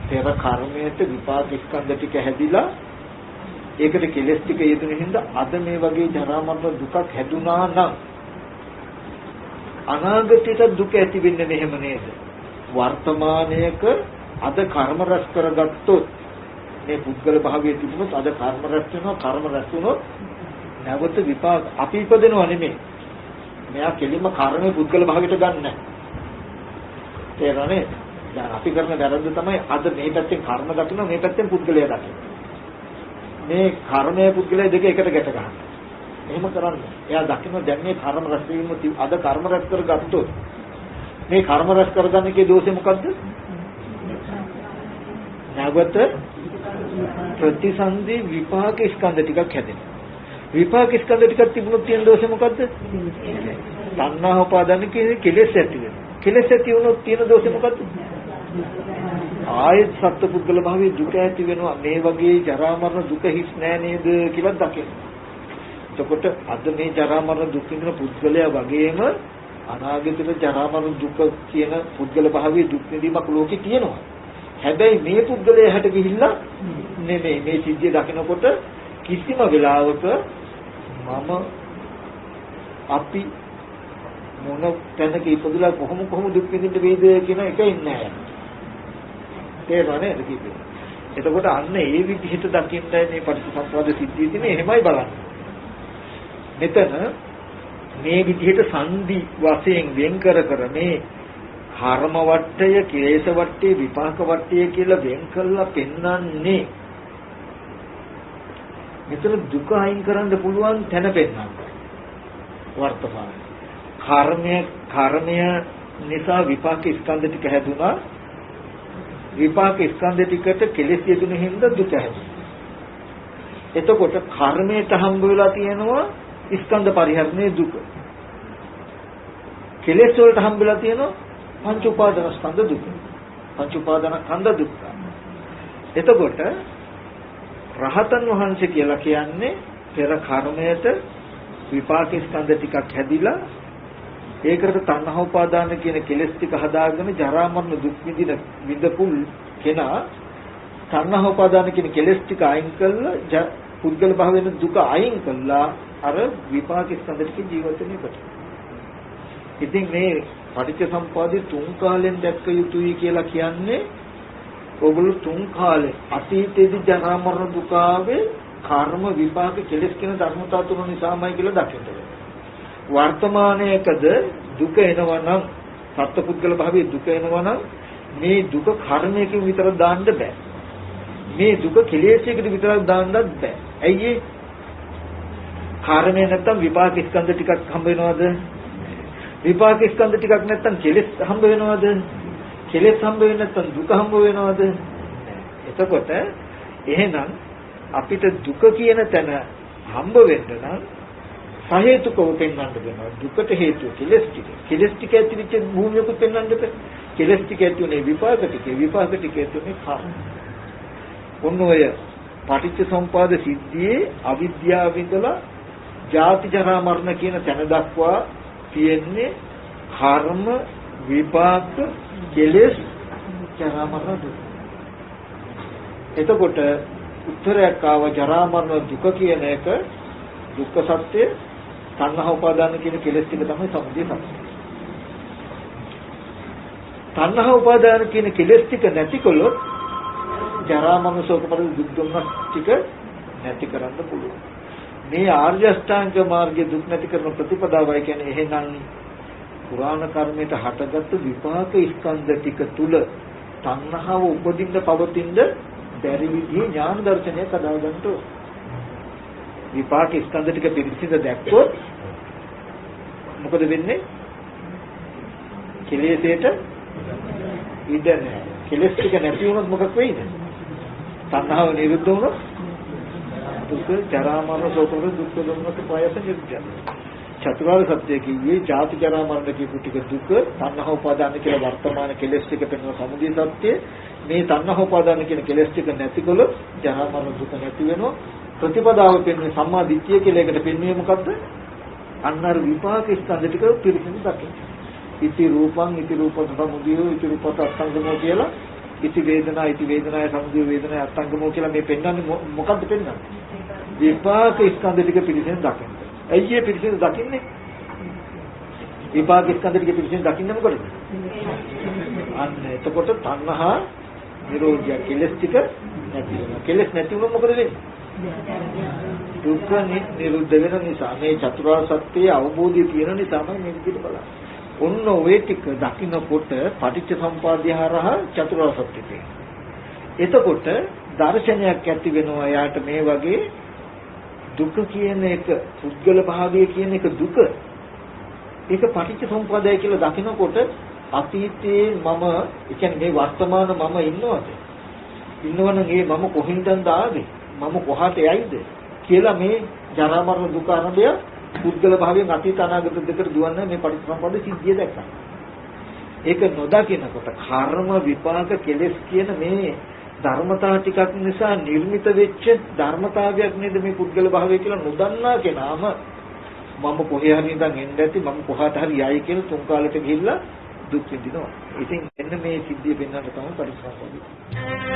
පෙර කර්මයට විපාක ස්කන්ධ ටික හැදිලා ඒකට කෙලස් ටික යෙදුන හින්දා අද මේ වගේ ජරා මරණ දුකක් හැදුනා නම් අනාගතයට දුක ඇති වෙන්නේ මෙහෙම නේද? වර්තමානයේක අද කර්ම රැස් කරගත්තොත් මේ පුද්ගල භාවයේ තිබුණොත් අද කර්ම රැස් වෙනවා කර්ම රැස් වුණොත් නැවත විපාක අපි ඉපදෙනව නෙමෙයි. මෙයා කෙලින්ම කර්මයේ පුද්ගල භාවයට ගන්න. තේරෙන්නේ? දැන් අපි කරන වැරද්ද තමයි අද මේ පැත්තෙන් කර්ම දකිනවා මේ පැත්තෙන් පුද්ගලයා දකිනවා. මේ කර්මයේ පුද්ගලයා දෙක එකට ගැට ගන්නවා. එහෙම කරන්නේ. එයා දකින්න දැන් මේ කර්ම රැස් වීම අද කර්ම රැස් කරගත්තොත් මේ කර්ම රැස් කරගන්න එකේ දෝෂය මොකද්ද? නැවත ප්‍රතිසන්දි විපාක ස්කන්ධ ටිකක් හැදෙනවා. විපාක ස්කන්ධ ටිකක් තිබුණොත් තියෙන දෝෂය මොකද්ද? තණ්හා උපාදාන කියන කෙලෙස් ඇති වෙනවා. කෙලෙස් ඇති වුණොත් තියෙන දෝෂය මොකද්ද? ආයත් සත්පුද්ගල භාවයේ දුක ඇති වෙනවා. මේ වගේ ජරා මරණ දුක හිස් නෑ නේද කියලා දකින්න. එතකොට අද මේ ජරා මරණ දුක් විඳින පුද්ගලයා වගේම අනාගතේ ජරා මරණ දුක කියන පුද්ගල භාවයේ දුක් විඳීමක් ලෝකේ තියෙනවා. හැබැයි මේ පුද්ගලයා හැට ගිහිල්ලා නෙමෙයි මේ සිද්ධිය දකිනකොට කිසිම වෙලාවක මම අපි මොන තැනක ඉපදුලා කොහොම දුක් විඳින්න වේද කියන එක ඉන්නේ නැහැ. තේරුණානේ කිව්වේ. එතකොට අන්න ඒ විදිහට දකින්නයි මේ පටිච්චසමුප්පාද සිද්ධිය තියෙන්නේ. එහෙමයි බලන්න. මෙතන මේ විදිහට සංදි වශයෙන් වෙන් කර මේ කර්ම වට්ටය, ක්ලේශ වට්ටය, විපාක වට්ටය කියලා වෙන් කළා පෙන්වන්නේ. මෙතන දුක අයින් කරන්න පුළුවන් තැන පෙන්වන්නේ. වර්තමාන. කර්මය නිසා විපාක ස්කන්ධ ටික හැදුනා. විපාක ස්කන්ධ ටිකට කෙලෙස් යෙදුණු හින්දා දුක හැදුනා. එතකොට කර්මයට හම්බ වෙලා තියෙනවා ස්කන්ධ පරිහරණයේ දුක. කෙලෙස් වලට හම්බ වෙලා තියෙනවා පංච උපාදාන ස්කන්ධ දුක. පංච උපාදාන ස්කන්ධ දුක. එතකොට රහතන් වහන්සේ කියලා කියන්නේ පෙර කර්මයට විපාක ස්කන්ධ ටිකක් හැදිලා ඒකට තණ්හා උපාදාන කියන කෙලෙස් ටික හදාගෙන ජරා මරණ දුක් විඳපු කෙනා තණ්හා උපාදාන කියන කෙලෙස් ටික අයින් කළා පුද්ගල භාවයෙන් දුක අයින් කළා අර විපාක ස්කන්ධ ටික ජීවත් වෙනකොට. ඉතින් මේ පටිච්චසමුප්පාදේ තුන් කාලෙන් දැක්ක යුතුයි කියලා කියන්නේ ඔගොල්ලෝ තුන් කාලේ අතීතයේදී ජරා මරණ දුක ආවේ කර්ම විපාක කෙලෙස් කියන ධර්මතා තුන නිසාමයි කියලා දකින්න. වර්තමානයේකද දුක එනවනම් සත්පුද්ගල භාවයේ දුක එනවනම් මේ දුක කර්මයකින් විතර දාන්න බෑ. මේ දුක කෙලෙස්යකට විතරක් දාන්නත් බෑ. ඇයි ඒ? කර්මය නැත්තම් විපාක ස්කන්ධ ටිකක් හම්බ වෙනවද? විපාක ස්කන්ධ ටිකක් නැත්තම් කෙලෙස් හම්බ වෙනවද? කෙලෙස් හම්බ වෙන්නේ නැත්තම් දුක හම්බ වෙනවද? එතකොට එහෙනම් අපිට දුක කියන තැන හම්බ වෙන්න නම් සහේතුකව පෙන්වන්න වෙනවා. දුකට හේතුව කෙලෙස් ටික. කෙලෙස් ටික ඇතිවෙච්ච භූමියකුත් පෙන්වන්න බෑ. කෙලෙස් ටික ඇතුනේ විපාක ටික. විපාක ටික ඇතුනේ කර්ම. ඔන්න ඔය පටිච්චසමුපාද සිද්ධියේ අවිද්‍යාව ඉඳලා ජාති ජරා මරණ කියන තැන දක්වා තියෙන්නේ කර්ම විපාක කෙලෙස් ජරා මරණ දුක. එතකොට උත්තරයක් ආව ජරා මරණ දුක කියන එක දුක්ඛ සත්‍ය තණ්හා උපාදාන කියන කෙලෙස් ටික තමයි සමුදය සත්‍ය. තණ්හා උපාදාන කියන කෙලෙස් ටික නැතිකොලොත් ජරා මරණ ශෝක පරිදු දුක් දුම්නස් ටික නැති කරන්න පුළුවන්. මේ ආර්ය අෂ්ටාංග මාර්ගයේ දුක් නැති කරන ප්‍රතිපදාවයි කියන්නේ එහෙනම් පුරාණ කර්මයට හටගත්තු විපාක ස්කන්ධ ටික තුල තණ්හාව උපදින්න පවතින්න බැරි විදිහේ ඥාන දර්ශනයක් හදාගන්න ඕන. විපාක ස්කන්ධ ටික පිළිසිඳ දැක්කොත් මොකද වෙන්නේ? කෙලෙසේට ඉඩ නැහැ. කෙලෙස් ටික නැති වුණොත් මොකක් වෙයිද? තණ්හාව නිරුද්ධ වුණොත් දුක ජරා මරණ ශෝක දුක් දුන්නත් ප්‍රයස නිරුද්ධ. චතුරාර්ය සත්‍ය කිව්වේ ජාති ජරා මරණ කියපු ටික දුක තණ්හා උපාදාන කියලා වර්තමාන කෙලෙස් ටික පෙන්වන සමුදය සත්‍ය. මේ තණ්හා උපාදාන කියන කෙලෙස් ටික නැතිකොලොත් ජරා මරණ දුක නැති වෙනවා. ප්‍රතිපදාව පෙන්වන්නේ සම්මා දිට්ඨිය කියලා එකට පෙන්වන්නේ මොකද්ද? අන්නර විපාක ස්කන්ධ ටික පිරිසිදු දකින්න. ඉති රූපං ඉති රූපත සමුදයෝ ඉති රූපත අත්ංගමෝ කියලා ඉති වේදනාය සමුදය වේදනාය අත්ංගමෝ කියලා මේ පෙන්වන්නේ මොකද්ද පෙන්වන්නේ? විපාක ස්කන්ධ ටික පිරිසිදු දකින්න. ඇයි ඒ පිරිසිදු දකින්නේ? විපාක ස්කන්ධ ටික පිරිසිදු දකින්න මොකද? අන්න එතකොට තණ්හා නිරෝධය කෙලස් ටික නැති වෙනවා. කෙලස් නැති වුණොත් මොකද වෙන්නේ? දුක්ඛ නිරුද්ධ වෙන නිසා මේ චතුරාර්ය සත්‍යයේ අවබෝධය තියෙන නිසාම මේ විදිහට බලන්න. ඔන්න ඔය ටික දකින්නකොට පටිච්ච සම්පදාය හරහා චතුරාර්ය සත්‍ය තියෙනවා. එතකොට දර්ශනයක් ඇති වෙනවා යාට මේ වගේ දුක කියන එක පුද්ගල භාවය කියන එක දුක. ඒක පටිච්ච සම්පදාය කියලා දකින්නකොට අතීතයේ මම කියන්නේ මේ වර්තමාන මම ඉන්නවද? ඉන්නවනම් ඒ මම කොහින්දද ආවේ? මම කොහාට යයිද? කියලා මේ ජරා මරණ දුක අරබය පුද්ගල භාවයෙන් අතීත අනාගත දෙකට දුවන්නේ මේ පටිච්චසමුප්පාද සිද්ධිය දැක්කා. ඒක නොදකිනකොට කර්ම විපාක කෙලෙස් කියන මේ ධර්මතා ටිකක් නිසා නිර්මිත වෙච්ච ධර්මතාවයක් නේද මේ පුද්ගල භාවය කියලා නොදන්නා කෙනාම මම කොහේ හරි ඉඳන් එන්න ඇති මම කොහාට හරි යයි කියලා තුන් කාලෙට ගිහිල්ලා දුක් විඳිනවා. ඉතින් එන්න මේ සිද්ධිය පෙන්වන්න තමයි පටිච්චසමුප්පාද.